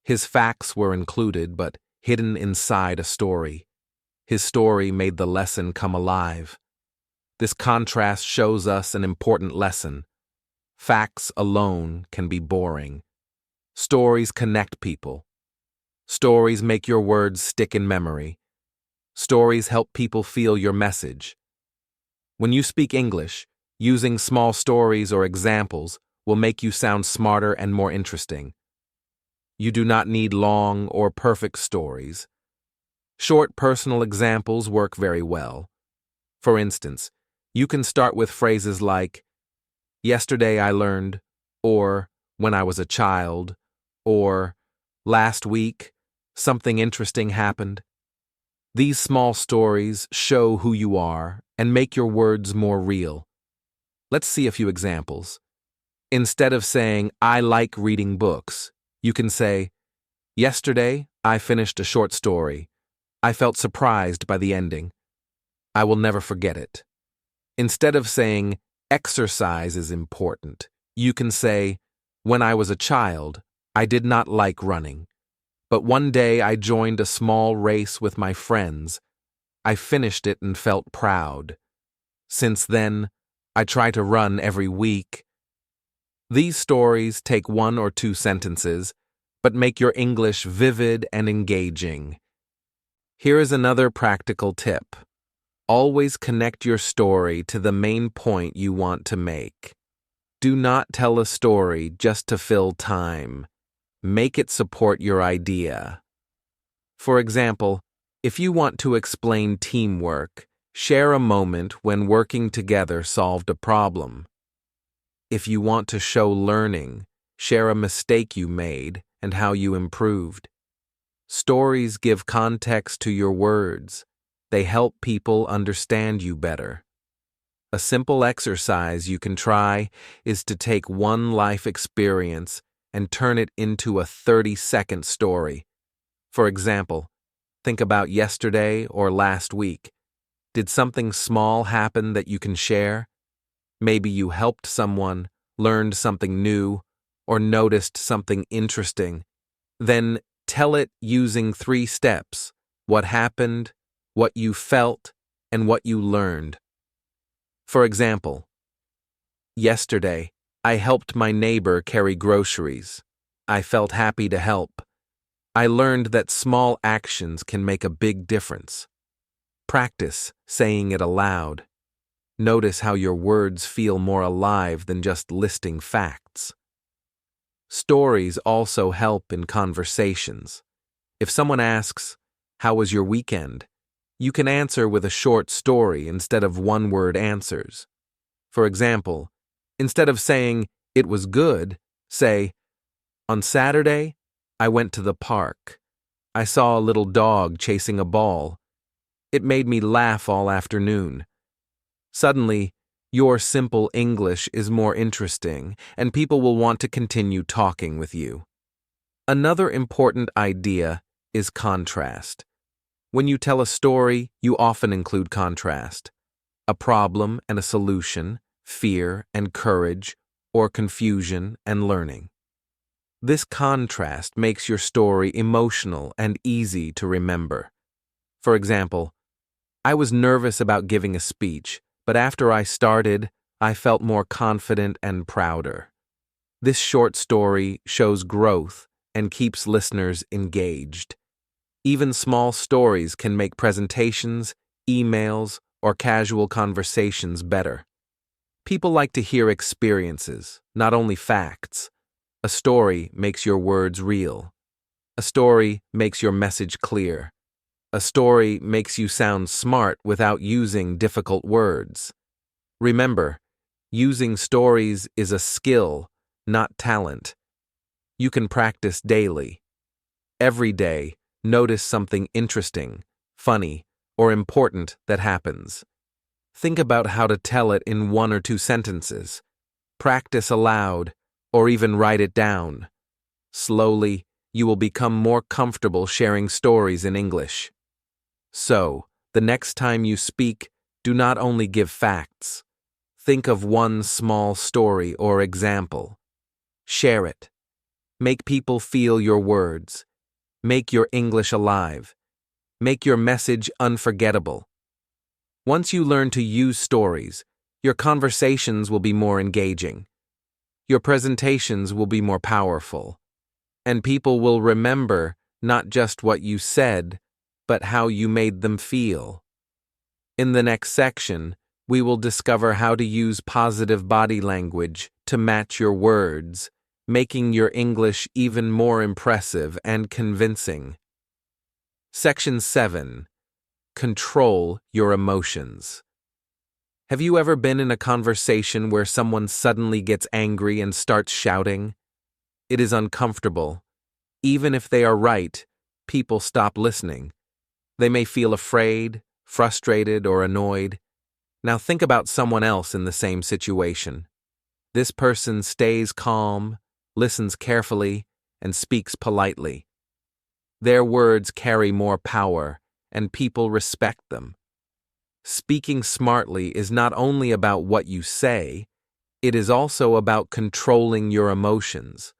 His facts were included, but hidden inside a story. His story made the lesson come alive. This contrast shows us an important lesson. Facts alone can be boring. Stories connect people. Stories make your words stick in memory. Stories help people feel your message. When you speak English, using small stories or examples will make you sound smarter and more interesting. You do not need long or perfect stories. Short personal examples work very well. For instance, you can start with phrases like, "Yesterday I learned," or "When I was a child," or "Last week, something interesting happened." These small stories show who you are and make your words more real. Let's see a few examples. Instead of saying, "I like reading books," you can say, "Yesterday, I finished a short story. I felt surprised by the ending. I will never forget it." Instead of saying, "Exercise is important," you can say, "When I was a child, I did not like running. But one day I joined a small race with my friends. I finished it and felt proud. Since then, I try to run every week." These stories take 1 or 2 sentences, but make your English vivid and engaging. Here is another practical tip. Always connect your story to the main point you want to make. Do not tell a story just to fill time. Make it support your idea. For example, if you want to explain teamwork, share a moment when working together solved a problem. If you want to show learning, share a mistake you made and how you improved. Stories give context to your words. They help people understand you better. A simple exercise you can try is to take one life experience and turn it into a 30-second story. For example, think about yesterday or last week. Did something small happen that you can share? Maybe you helped someone, learned something new, or noticed something interesting. Then tell it using 3 steps: what happened, what you felt, and what you learned. For example, yesterday, I helped my neighbor carry groceries. I felt happy to help. I learned that small actions can make a big difference. Practice saying it aloud. Notice how your words feel more alive than just listing facts. Stories also help in conversations. If someone asks, "How was your weekend?" you can answer with a short story instead of one-word answers. For example, instead of saying, "It was good," say, "On Saturday, I went to the park. I saw a little dog chasing a ball. It made me laugh all afternoon." Suddenly, your simple English is more interesting, and people will want to continue talking with you. Another important idea is contrast. When you tell a story, you often include contrast. A problem and a solution, fear and courage, or confusion and learning. This contrast makes your story emotional and easy to remember. For example, I was nervous about giving a speech, but after I started, I felt more confident and prouder. This short story shows growth and keeps listeners engaged. Even small stories can make presentations, emails, or casual conversations better. People like to hear experiences, not only facts. A story makes your words real. A story makes your message clear. A story makes you sound smart without using difficult words. Remember, using stories is a skill, not talent. You can practice daily. Every day, notice something interesting, funny, or important that happens. Think about how to tell it in 1 or 2 sentences. Practice aloud, or even write it down. Slowly, you will become more comfortable sharing stories in English. So, the next time you speak, do not only give facts. Think of one small story or example. Share it. Make people feel your words. Make your English alive. Make your message unforgettable. Once you learn to use stories, your conversations will be more engaging. Your presentations will be more powerful. And people will remember not just what you said, but how you made them feel. In the next section, we will discover how to use positive body language to match your words, making your English even more impressive and convincing. Section 7. Control your emotions. Have you ever been in a conversation where someone suddenly gets angry and starts shouting? It is uncomfortable. Even if they are right, people stop listening. They may feel afraid, frustrated, or annoyed. Now think about someone else in the same situation. This person stays calm, listens carefully, and speaks politely. Their words carry more power, and people respect them. Speaking smartly is not only about what you say, it is also about controlling your emotions.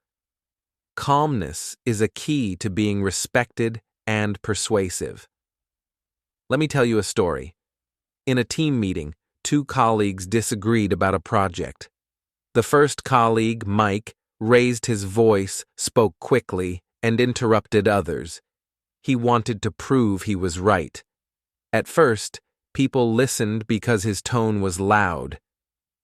Calmness is a key to being respected and persuasive. Let me tell you a story. In a team meeting, 2 colleagues disagreed about a project. The first colleague, Mike, raised his voice, spoke quickly, and interrupted others. He wanted to prove he was right. At first, people listened because his tone was loud,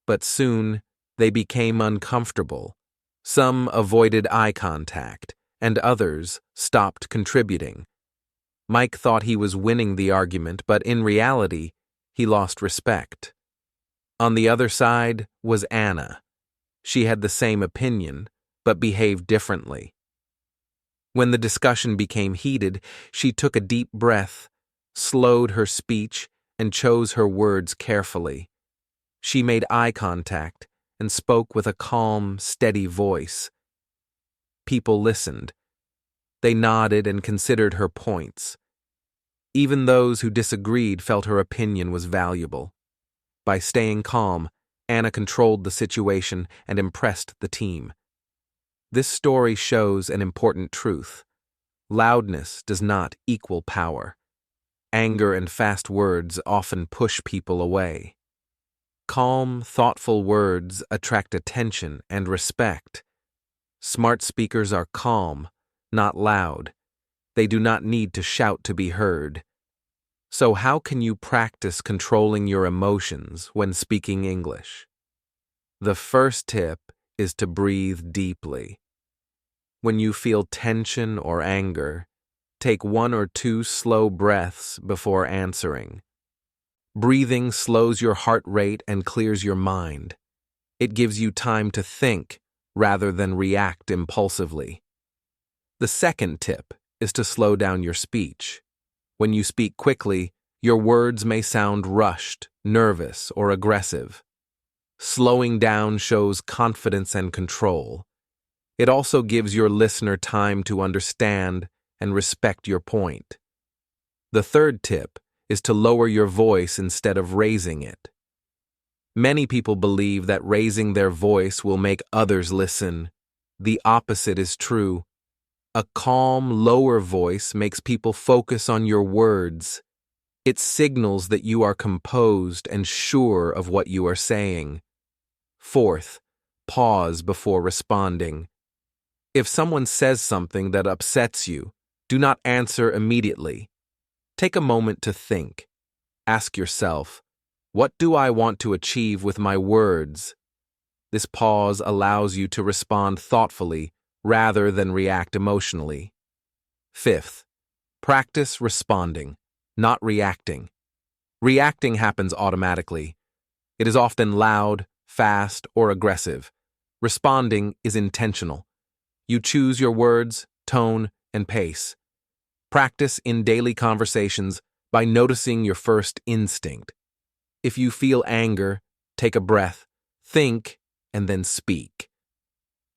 but soon they became uncomfortable. Some avoided eye contact, and others stopped contributing. Mike thought he was winning the argument, but in reality, he lost respect. On the other side was Anna. She had the same opinion, but behaved differently. When the discussion became heated, she took a deep breath, slowed her speech, and chose her words carefully. She made eye contact and spoke with a calm, steady voice. People listened. They nodded and considered her points. Even those who disagreed felt her opinion was valuable. By staying calm, Anna controlled the situation and impressed the team. This story shows an important truth. Loudness does not equal power. Anger and fast words often push people away. Calm, thoughtful words attract attention and respect. Smart speakers are calm, not loud. They do not need to shout to be heard. So how can you practice controlling your emotions when speaking English? The first tip is to breathe deeply. When you feel tension or anger, take 1 or 2 slow breaths before answering. Breathing slows your heart rate and clears your mind. It gives you time to think rather than react impulsively. The second tip is to slow down your speech. When you speak quickly, your words may sound rushed, nervous, or aggressive. Slowing down shows confidence and control. It also gives your listener time to understand and respect your point. The third tip is to lower your voice instead of raising it. Many people believe that raising their voice will make others listen. The opposite is true. A calm, lower voice makes people focus on your words. It signals that you are composed and sure of what you are saying. Fourth, pause before responding. If someone says something that upsets you, do not answer immediately. Take a moment to think. Ask yourself, what do I want to achieve with my words? This pause allows you to respond thoughtfully rather than react emotionally. Fifth, practice responding, not reacting. Reacting happens automatically. It is often loud, fast, or aggressive. Responding is intentional. You choose your words, tone, and pace. Practice in daily conversations by noticing your first instinct. If you feel anger, take a breath, think, and then speak.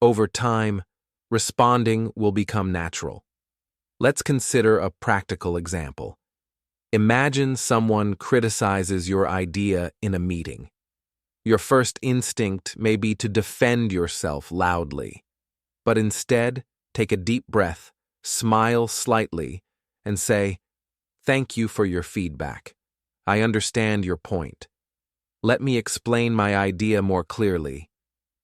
Over time, responding will become natural. Let's consider a practical example. Imagine someone criticizes your idea in a meeting. Your first instinct may be to defend yourself loudly, but instead, take a deep breath, smile slightly, and say, "Thank you for your feedback. I understand your point. Let me explain my idea more clearly."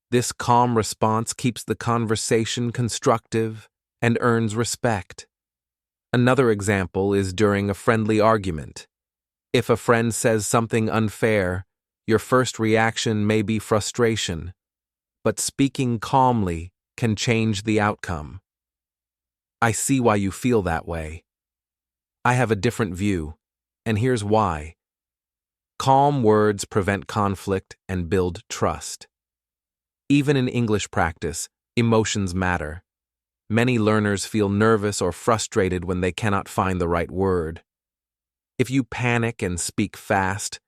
This calm response keeps the conversation constructive and earns respect. Another example is during a friendly argument. If a friend says something unfair, your first reaction may be frustration, but speaking calmly can change the outcome. I see why you feel that way. I have a different view, and here's why. Calm words prevent conflict and build trust. Even in English practice, emotions matter. Many learners feel nervous or frustrated when they cannot find the right word. If you panic and speak fast,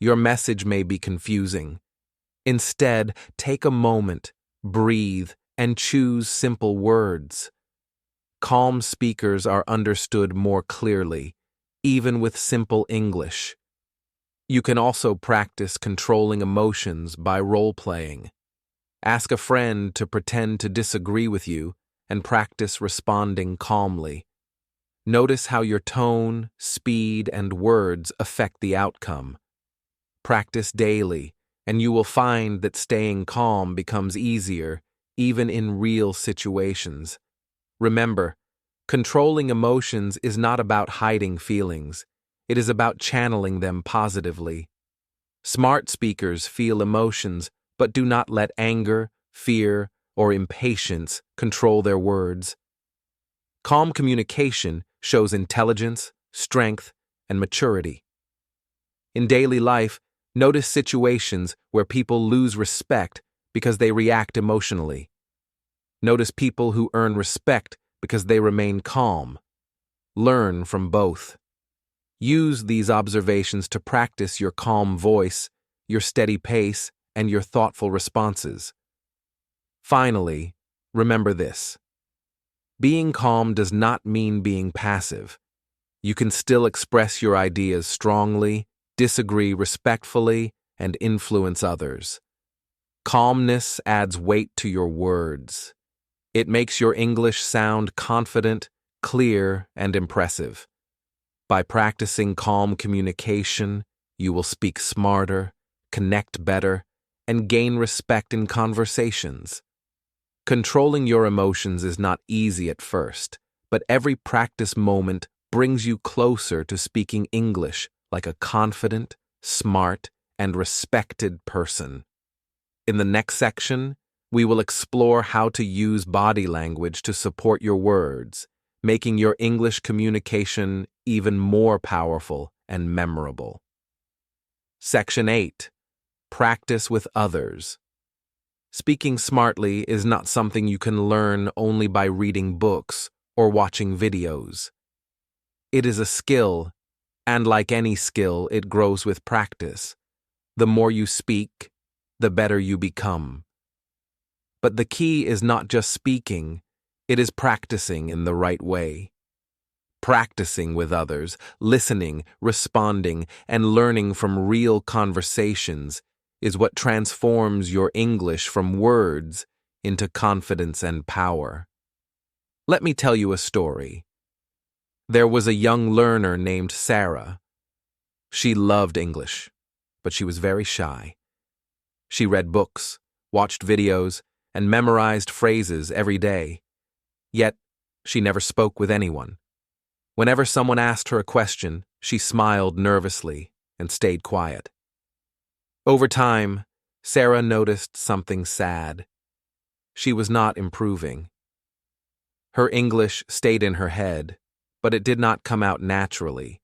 your message may be confusing. Instead, take a moment, breathe, and choose simple words. Calm speakers are understood more clearly, even with simple English. You can also practice controlling emotions by role-playing. Ask a friend to pretend to disagree with you and practice responding calmly. Notice how your tone, speed, and words affect the outcome. Practice daily, and you will find that staying calm becomes easier, even in real situations. Remember, controlling emotions is not about hiding feelings. It is about channeling them positively. Smart speakers feel emotions, but do not let anger, fear, or impatience control their words. Calm communication shows intelligence, strength, and maturity. In daily life, notice situations where people lose respect because they react emotionally. Notice people who earn respect because they remain calm. Learn from both. Use these observations to practice your calm voice, your steady pace, and your thoughtful responses. Finally, remember this. Being calm does not mean being passive. You can still express your ideas strongly, disagree respectfully, and influence others. Calmness adds weight to your words. It makes your English sound confident, clear, and impressive. By practicing calm communication, you will speak smarter, connect better, and gain respect in conversations. Controlling your emotions is not easy at first, but every practice moment brings you closer to speaking English like a confident, smart, and respected person. In the next section, we will explore how to use body language to support your words, making your English communication even more powerful and memorable. Section 8. Practice with others. Speaking smartly is not something you can learn only by reading books or watching videos. It is a skill, and like any skill, it grows with practice. The more you speak, the better you become. But the key is not just speaking, it is practicing in the right way. Practicing with others, listening, responding, and learning from real conversations is what transforms your English from words into confidence and power. Let me tell you a story. There was a young learner named Sarah. She loved English, but she was very shy. She read books, watched videos, and memorized phrases every day. Yet, she never spoke with anyone. Whenever someone asked her a question, she smiled nervously and stayed quiet. Over time, Sarah noticed something sad. She was not improving. Her English stayed in her head, but it did not come out naturally.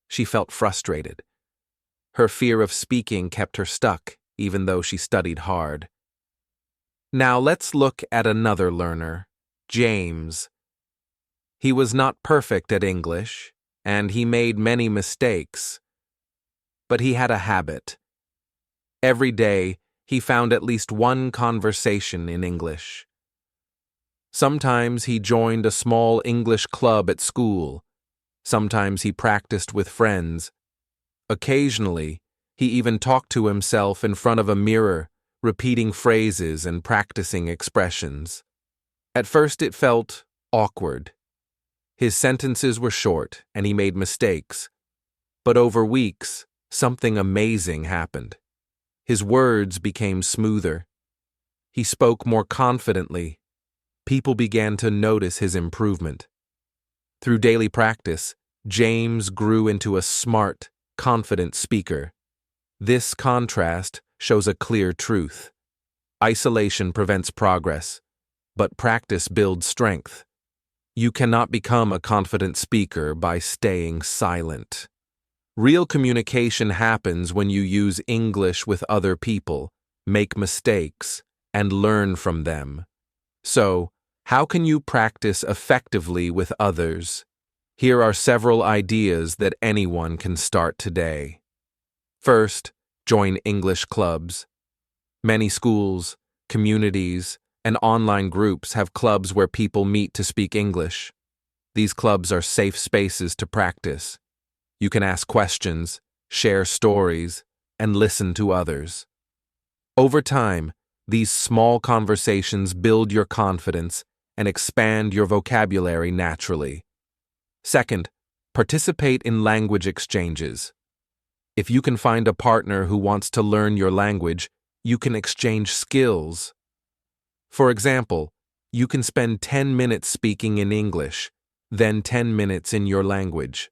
She felt frustrated. Her fear of speaking kept her stuck, even though she studied hard. Now let's look at another learner, James. He was not perfect at English, and he made many mistakes. But he had a habit. Every day, he found at least one conversation in English. Sometimes he joined a small English club at school. Sometimes he practiced with friends. Occasionally, he even talked to himself in front of a mirror, repeating phrases and practicing expressions. At first it felt awkward. His sentences were short and he made mistakes. But over weeks, something amazing happened. His words became smoother. He spoke more confidently. People began to notice his improvement. Through daily practice, James grew into a smart, confident speaker. This contrast shows a clear truth. Isolation prevents progress, but practice builds strength. You cannot become a confident speaker by staying silent. Real communication happens when you use English with other people, make mistakes, and learn from them. So, how can you practice effectively with others? Here are several ideas that anyone can start today. First, join English clubs. Many schools, communities, and online groups have clubs where people meet to speak English. These clubs are safe spaces to practice. You can ask questions, share stories, and listen to others. Over time, these small conversations build your confidence and expand your vocabulary naturally. Second, participate in language exchanges. If you can find a partner who wants to learn your language, you can exchange skills. For example, you can spend 10 minutes speaking in English, then 10 minutes in your language.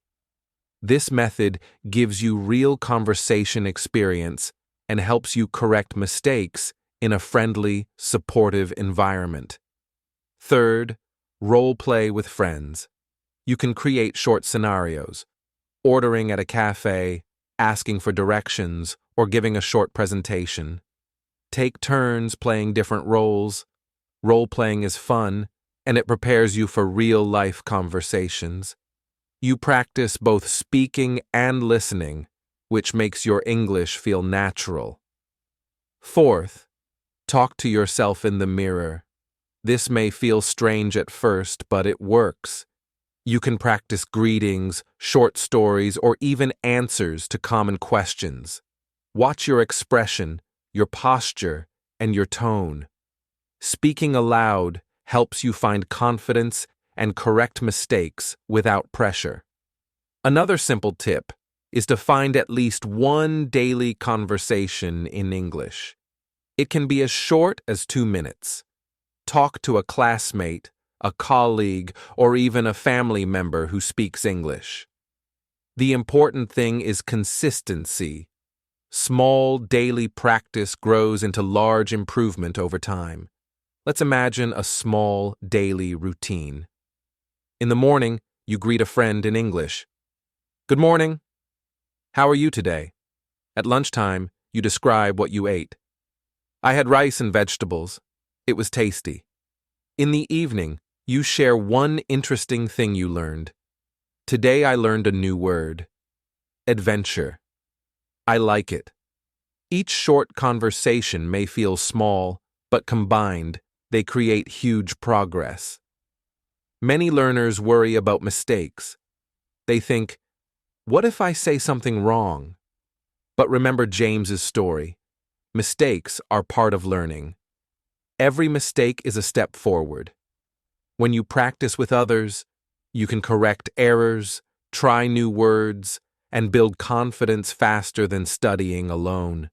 This method gives you real conversation experience and helps you correct mistakes in a friendly, supportive environment. Third, role play with friends. You can create short scenarios, ordering at a cafe, asking for directions, or giving a short presentation. Take turns playing different roles. Role-playing is fun, and it prepares you for real-life conversations. You practice both speaking and listening, which makes your English feel natural. Fourth, talk to yourself in the mirror. This may feel strange at first, but it works. You can practice greetings, short stories, or even answers to common questions. Watch your expression, your posture, and your tone. Speaking aloud helps you find confidence and correct mistakes without pressure. Another simple tip is to find at least one daily conversation in English. It can be as short as 2 minutes. Talk to a classmate, a colleague, or even a family member who speaks English. The important thing is consistency. Small daily practice grows into large improvement over time. Let's imagine a small daily routine. In the morning, you greet a friend in English. Good morning. How are you today? At lunchtime, you describe what you ate. I had rice and vegetables. It was tasty. In the evening, you share one interesting thing you learned. Today I learned a new word. Adventure. I like it. Each short conversation may feel small, but combined, they create huge progress. Many learners worry about mistakes. They think, what if I say something wrong? But remember James's story. Mistakes are part of learning. Every mistake is a step forward. When you practice with others, you can correct errors, try new words, and build confidence faster than studying alone.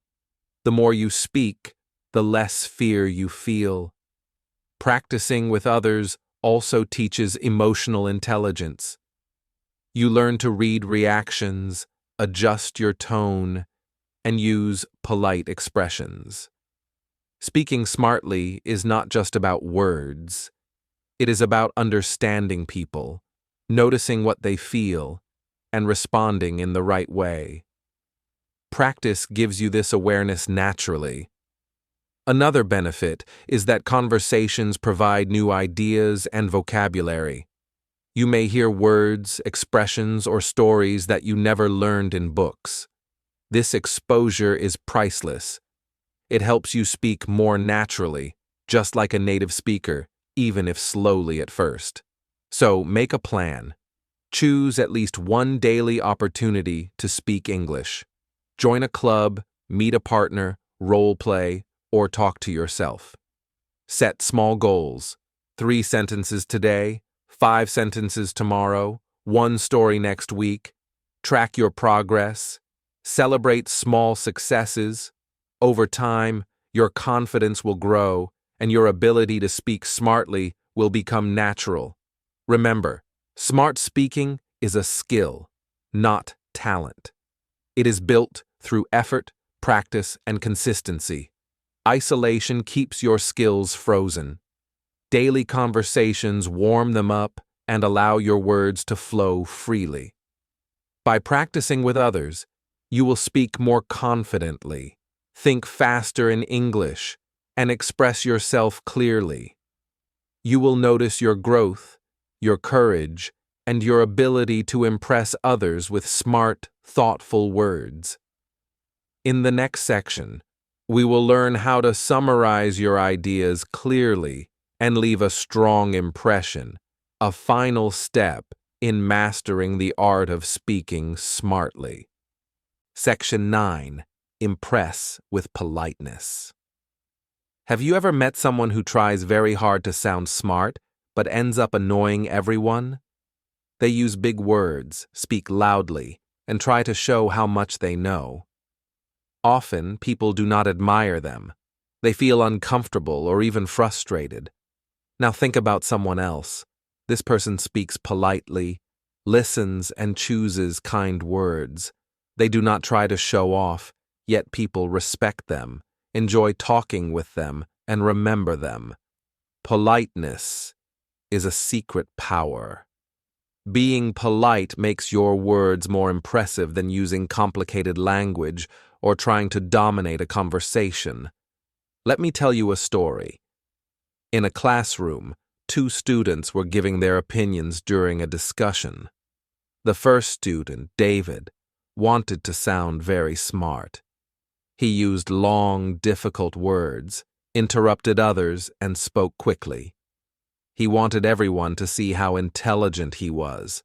The more you speak, the less fear you feel. Practicing with others also teaches emotional intelligence. You learn to read reactions, adjust your tone, and use polite expressions. Speaking smartly is not just about words. It is about understanding people, noticing what they feel, and responding in the right way. Practice gives you this awareness naturally. Another benefit is that conversations provide new ideas and vocabulary. You may hear words, expressions, or stories that you never learned in books. This exposure is priceless. It helps you speak more naturally, just like a native speaker, even if slowly at first. So make a plan. Choose at least one daily opportunity to speak English. Join a club, meet a partner, role play, or talk to yourself. Set small goals. 3 sentences today, 5 sentences tomorrow, 1 story next week. Track your progress. Celebrate small successes. Over time, your confidence will grow, and your ability to speak smartly will become natural. Remember, smart speaking is a skill, not talent. It is built through effort, practice, and consistency. Isolation keeps your skills frozen. Daily conversations warm them up and allow your words to flow freely. By practicing with others, you will speak more confidently, think faster in English, and express yourself clearly. You will notice your growth, your courage, and your ability to impress others with smart, thoughtful words. In the next section, we will learn how to summarize your ideas clearly and leave a strong impression, a final step in mastering the art of speaking smartly. Section 9. Impress with politeness. Have you ever met someone who tries very hard to sound smart, but ends up annoying everyone? They use big words, speak loudly, and try to show how much they know. Often, people do not admire them. They feel uncomfortable or even frustrated. Now think about someone else. This person speaks politely, listens, and chooses kind words. They do not try to show off, yet people respect them, enjoy talking with them, and remember them. Politeness is a secret power. Being polite makes your words more impressive than using complicated language or trying to dominate a conversation. Let me tell you a story. In a classroom, two students were giving their opinions during a discussion. The first student, David, wanted to sound very smart. He used long, difficult words, interrupted others, and spoke quickly. He wanted everyone to see how intelligent he was.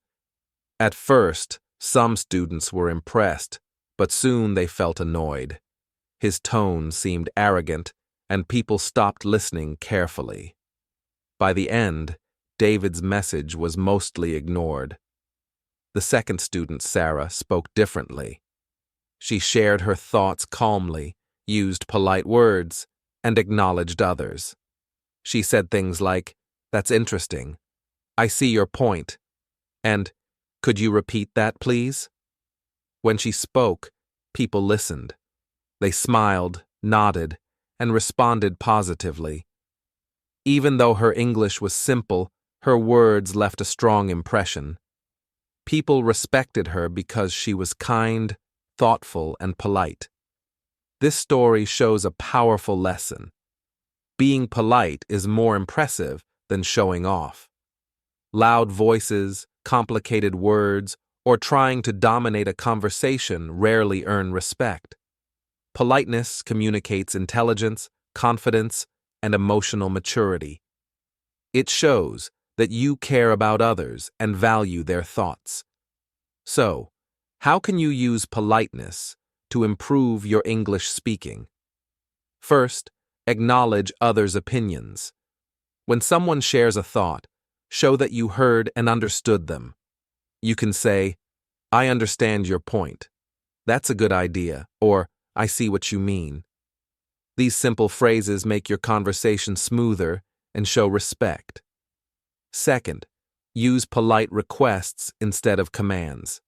At first, some students were impressed, but soon they felt annoyed. His tone seemed arrogant, and people stopped listening carefully. By the end, David's message was mostly ignored. The second student, Sarah, spoke differently. She shared her thoughts calmly, used polite words, and acknowledged others. She said things like, "That's interesting. I see your point." And, "Could you repeat that, please?" When she spoke, people listened. They smiled, nodded, and responded positively. Even though her English was simple, her words left a strong impression. People respected her because she was kind, thoughtful, and polite. This story shows a powerful lesson. Being polite is more impressive than showing off. Loud voices, complicated words, or trying to dominate a conversation rarely earn respect. Politeness communicates intelligence, confidence, and emotional maturity. It shows that you care about others and value their thoughts. So, how can you use politeness to improve your English speaking? First, acknowledge others' opinions. When someone shares a thought, show that you heard and understood them. You can say, "I understand your point. That's a good idea," or "I see what you mean." These simple phrases make your conversation smoother and show respect. Second, use polite requests instead of commands.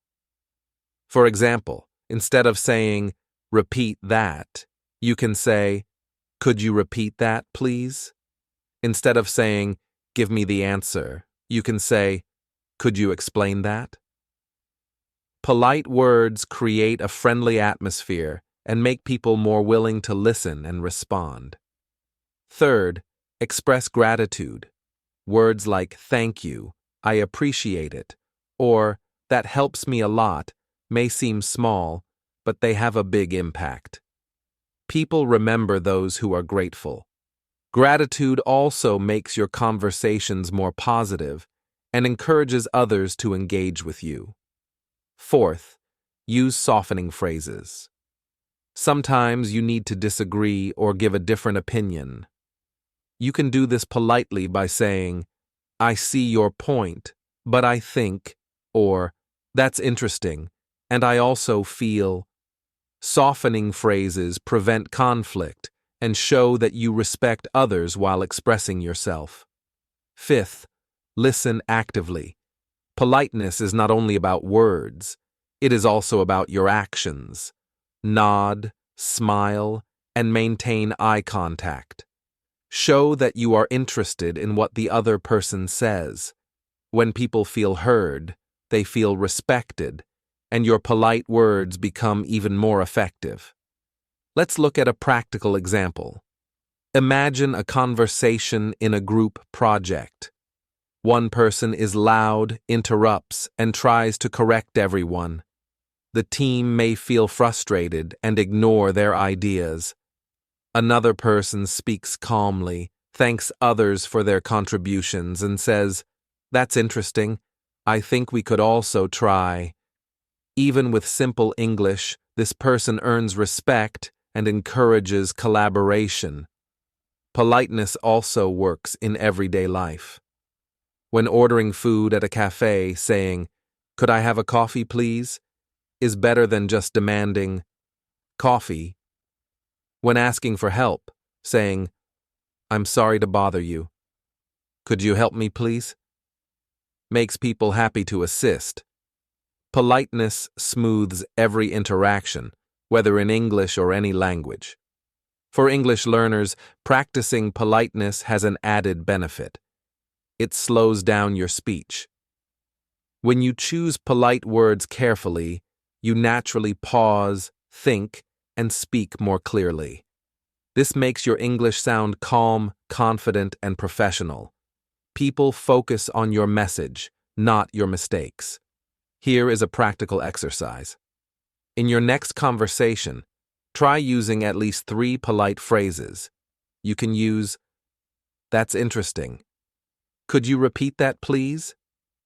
For example, instead of saying, "Repeat that," you can say, "Could you repeat that, please?" Instead of saying, "Give me the answer," you can say, "Could you explain that?" Polite words create a friendly atmosphere and make people more willing to listen and respond. Third, express gratitude. Words like "thank you," "I appreciate it," or "that helps me a lot" may seem small, but they have a big impact. People remember those who are grateful. Gratitude also makes your conversations more positive and encourages others to engage with you. Fourth, use softening phrases. Sometimes you need to disagree or give a different opinion. You can do this politely by saying, "I see your point, but I think," or "That's interesting, and I also feel." Softening phrases prevent conflict and show that you respect others while expressing yourself. Fifth, listen actively. Politeness is not only about words, it is also about your actions. Nod, smile, and maintain eye contact. Show that you are interested in what the other person says. When people feel heard, they feel respected, and your polite words become even more effective. Let's look at a practical example. Imagine a conversation in a group project. One person is loud, interrupts, and tries to correct everyone. The team may feel frustrated and ignore their ideas. Another person speaks calmly, thanks others for their contributions, and says, "That's interesting. I think we could also try." Even with simple English, this person earns respect and encourages collaboration. Politeness also works in everyday life. When ordering food at a cafe, saying, "Could I have a coffee, please?" is better than just demanding coffee. When asking for help, saying, "I'm sorry to bother you. Could you help me, please?" makes people happy to assist. Politeness smooths every interaction, whether in English or any language. For English learners, practicing politeness has an added benefit. It slows down your speech. When you choose polite words carefully, you naturally pause, think, and speak more clearly. This makes your English sound calm, confident, and professional. People focus on your message, not your mistakes. Here is a practical exercise. In your next conversation, try using at least 3 polite phrases. You can use, "That's interesting. Could you repeat that, please?"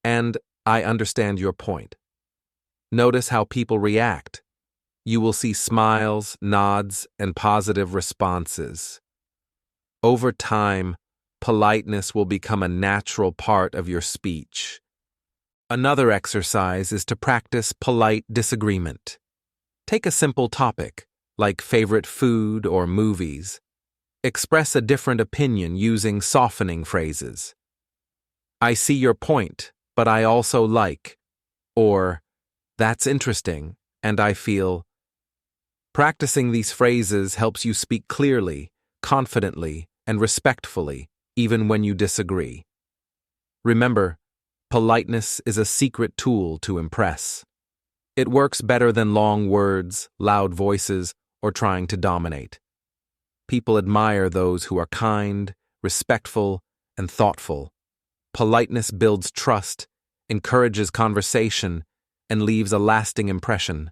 and "I understand your point." Notice how people react. You will see smiles, nods, and positive responses. Over time, politeness will become a natural part of your speech. Another exercise is to practice polite disagreement. Take a simple topic, like favorite food or movies. Express a different opinion using softening phrases. "I see your point, but I also like," or "That's interesting, and I feel." Practicing these phrases helps you speak clearly, confidently, and respectfully, even when you disagree. Remember, politeness is a secret tool to impress. It works better than long words, loud voices, or trying to dominate. People admire those who are kind, respectful, and thoughtful. Politeness builds trust, encourages conversation, and leaves a lasting impression.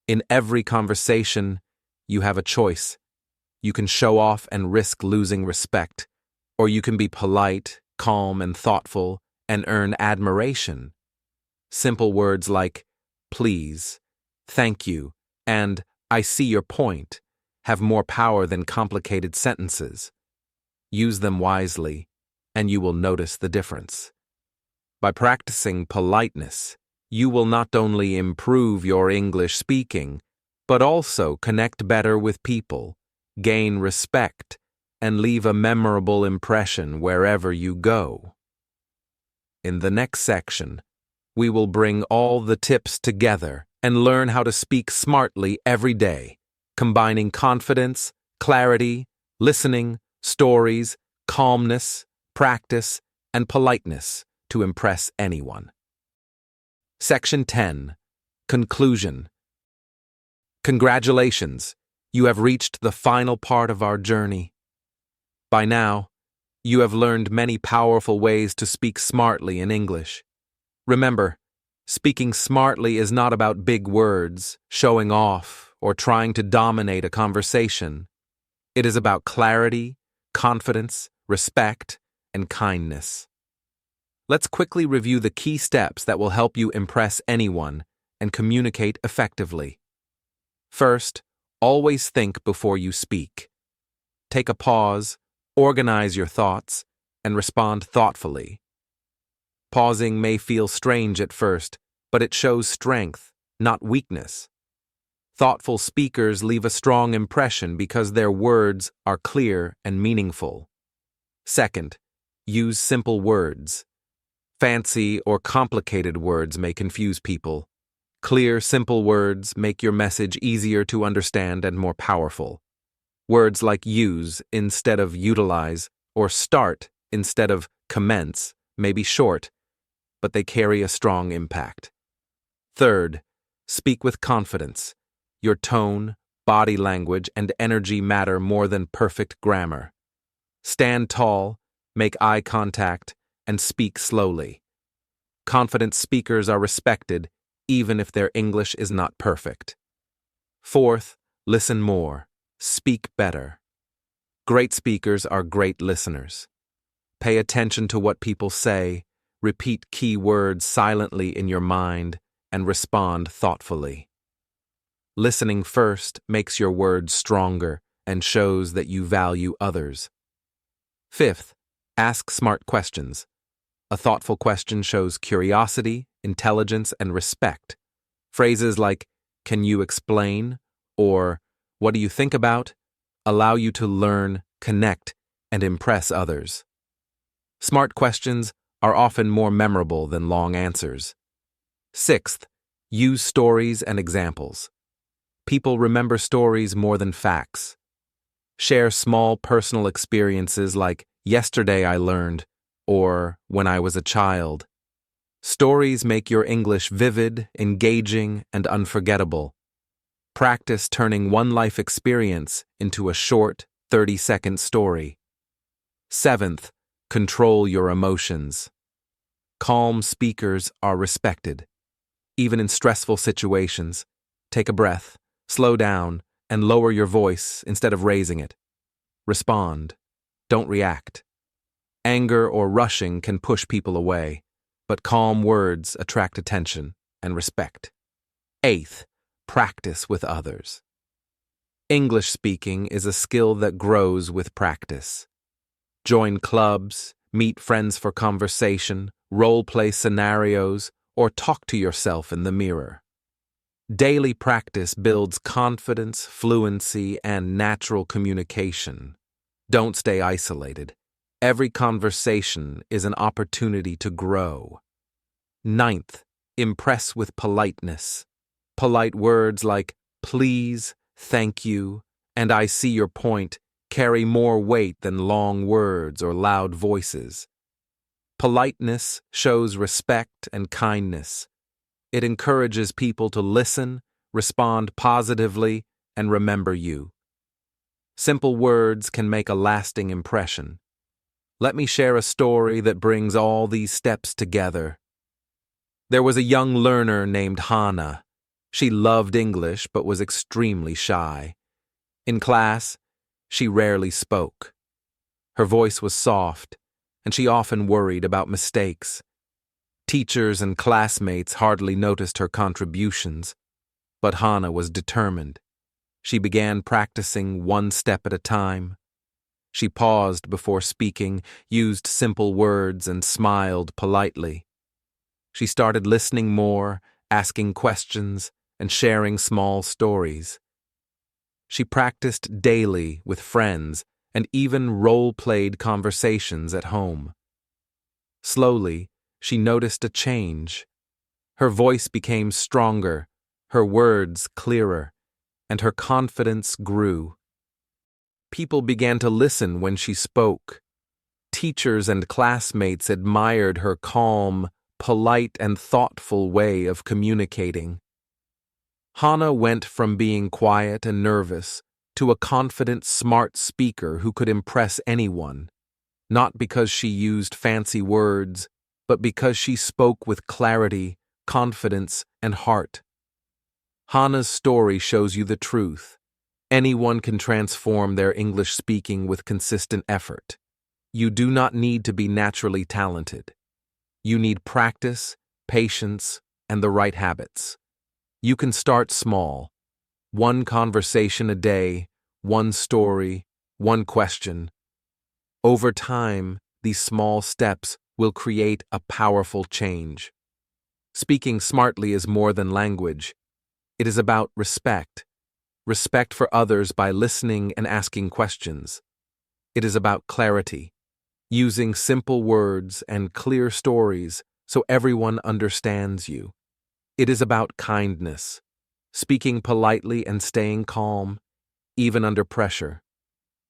In every conversation, you have a choice. You can show off and risk losing respect, or you can be polite, calm, and thoughtful, and earn admiration. Simple words like "please," "thank you," and "I see your point" have more power than complicated sentences. Use them wisely, and you will notice the difference. By practicing politeness, you will not only improve your English speaking, but also connect better with people, gain respect, and leave a memorable impression wherever you go. In the next section, we will bring all the tips together and learn how to speak smartly every day, combining confidence, clarity, listening, stories, calmness, practice, and politeness to impress anyone. Section 10. Conclusion. Congratulations, you have reached the final part of our journey. By now, you have learned many powerful ways to speak smartly in English. Remember, speaking smartly is not about big words, showing off, or trying to dominate a conversation. It is about clarity, confidence, respect, and kindness. Let's quickly review the key steps that will help you impress anyone and communicate effectively. First, always think before you speak. Take a pause, organize your thoughts, and respond thoughtfully. Pausing may feel strange at first, but it shows strength, not weakness. Thoughtful speakers leave a strong impression because their words are clear and meaningful. Second, use simple words. Fancy or complicated words may confuse people. Clear, simple words make your message easier to understand and more powerful. Words like use instead of utilize or start instead of commence may be short, but they carry a strong impact. Third, speak with confidence. Your tone, body language, and energy matter more than perfect grammar. Stand tall, make eye contact, and speak slowly. Confident speakers are respected, even if their English is not perfect. Fourth, listen more. Speak better. Great speakers are great listeners. Pay attention to what people say, repeat key words silently in your mind, and respond thoughtfully. Listening first makes your words stronger and shows that you value others. Fifth, ask smart questions. A thoughtful question shows curiosity, intelligence, and respect. Phrases like, "Can you explain?" or "What do you think about?" allow you to learn, connect, and impress others. Smart questions are often more memorable than long answers. Sixth, use stories and examples. People remember stories more than facts. Share small personal experiences like, "Yesterday I learned," or "When I was a child." Stories make your English vivid, engaging, and unforgettable. Practice turning one life experience into a short, 30-second story. Seventh, control your emotions. Calm speakers are respected. Even in stressful situations, take a breath, slow down, and lower your voice instead of raising it. Respond. Don't react. Anger or rushing can push people away, but calm words attract attention and respect. Eighth, practice with others. English speaking is a skill that grows with practice. Join clubs, meet friends for conversation, role-play scenarios, or talk to yourself in the mirror. Daily practice builds confidence, fluency, and natural communication. Don't stay isolated. Every conversation is an opportunity to grow. Ninth, impress with politeness. Polite words like "please," "thank you," and "I see your point" carry more weight than long words or loud voices. Politeness shows respect and kindness. It encourages people to listen, respond positively, and remember you. Simple words can make a lasting impression. Let me share a story that brings all these steps together. There was a young learner named Hannah. She loved English but was extremely shy. In class, she rarely spoke. Her voice was soft, and she often worried about mistakes. Teachers and classmates hardly noticed her contributions, but Hannah was determined. She began practicing one step at a time. She paused before speaking, used simple words, and smiled politely. She started listening more, asking questions, and sharing small stories. She practiced daily with friends and even role-played conversations at home. Slowly, she noticed a change. Her voice became stronger, her words clearer, and her confidence grew. People began to listen when she spoke. Teachers and classmates admired her calm, polite, and thoughtful way of communicating. Hannah went from being quiet and nervous to a confident, smart speaker who could impress anyone, not because she used fancy words, but because she spoke with clarity, confidence, and heart. Hannah's story shows you the truth. Anyone can transform their English speaking with consistent effort. You do not need to be naturally talented. You need practice, patience, and the right habits. You can start small. One conversation a day, one story, one question. Over time, these small steps will create a powerful change. Speaking smartly is more than language. It is about respect. Respect for others by listening and asking questions. It is about clarity, using simple words and clear stories so everyone understands you. It is about kindness, speaking politely and staying calm, even under pressure.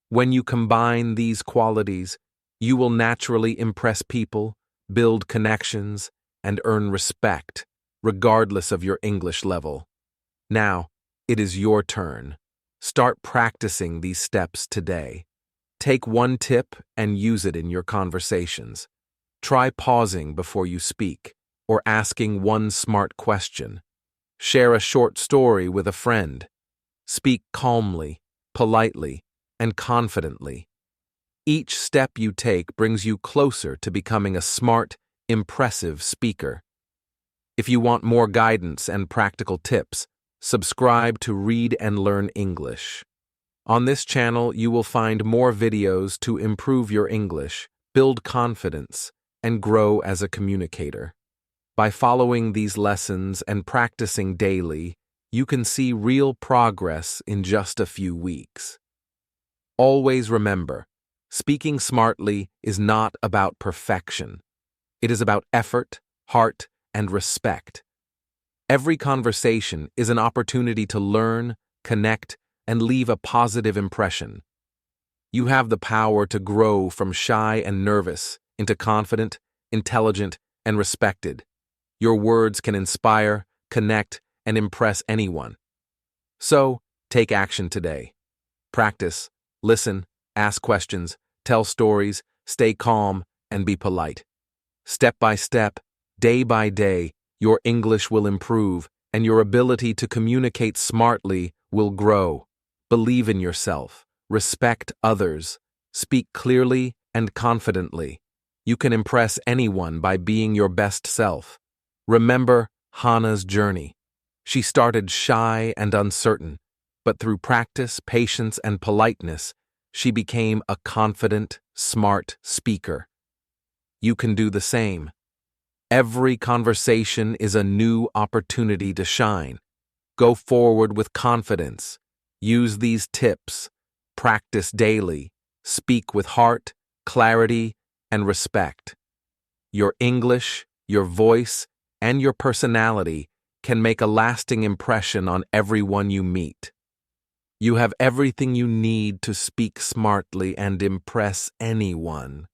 When you combine these qualities, you will naturally impress people, build connections, and earn respect, regardless of your English level. Now, it is your turn. Start practicing these steps today. Take one tip and use it in your conversations. Try pausing before you speak, or asking one smart question. Share a short story with a friend. Speak calmly, politely, and confidently. Each step you take brings you closer to becoming a smart, impressive speaker. If you want more guidance and practical tips, subscribe to Read and Learn English. On this channel, you will find more videos to improve your English, build confidence, and grow as a communicator. By following these lessons and practicing daily, you can see real progress in just a few weeks. Always remember, speaking smartly is not about perfection. It is about effort, heart, and respect. Every conversation is an opportunity to learn, connect, and leave a positive impression. You have the power to grow from shy and nervous into confident, intelligent, and respected. Your words can inspire, connect, and impress anyone. So, take action today. Practice, listen, ask questions, tell stories, stay calm, and be polite. Step by step, day by day, your English will improve, and your ability to communicate smartly will grow. Believe in yourself, respect others, speak clearly and confidently. You can impress anyone by being your best self. Remember Hannah's journey. She started shy and uncertain, but through practice, patience, and politeness, she became a confident, smart speaker. You can do the same. Every conversation is a new opportunity to shine. Go forward with confidence. Use these tips. Practice daily. Speak with heart, clarity, and respect. Your English, your voice, and your personality can make a lasting impression on everyone you meet. You have everything you need to speak smartly and impress anyone.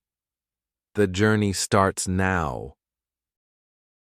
The journey starts now.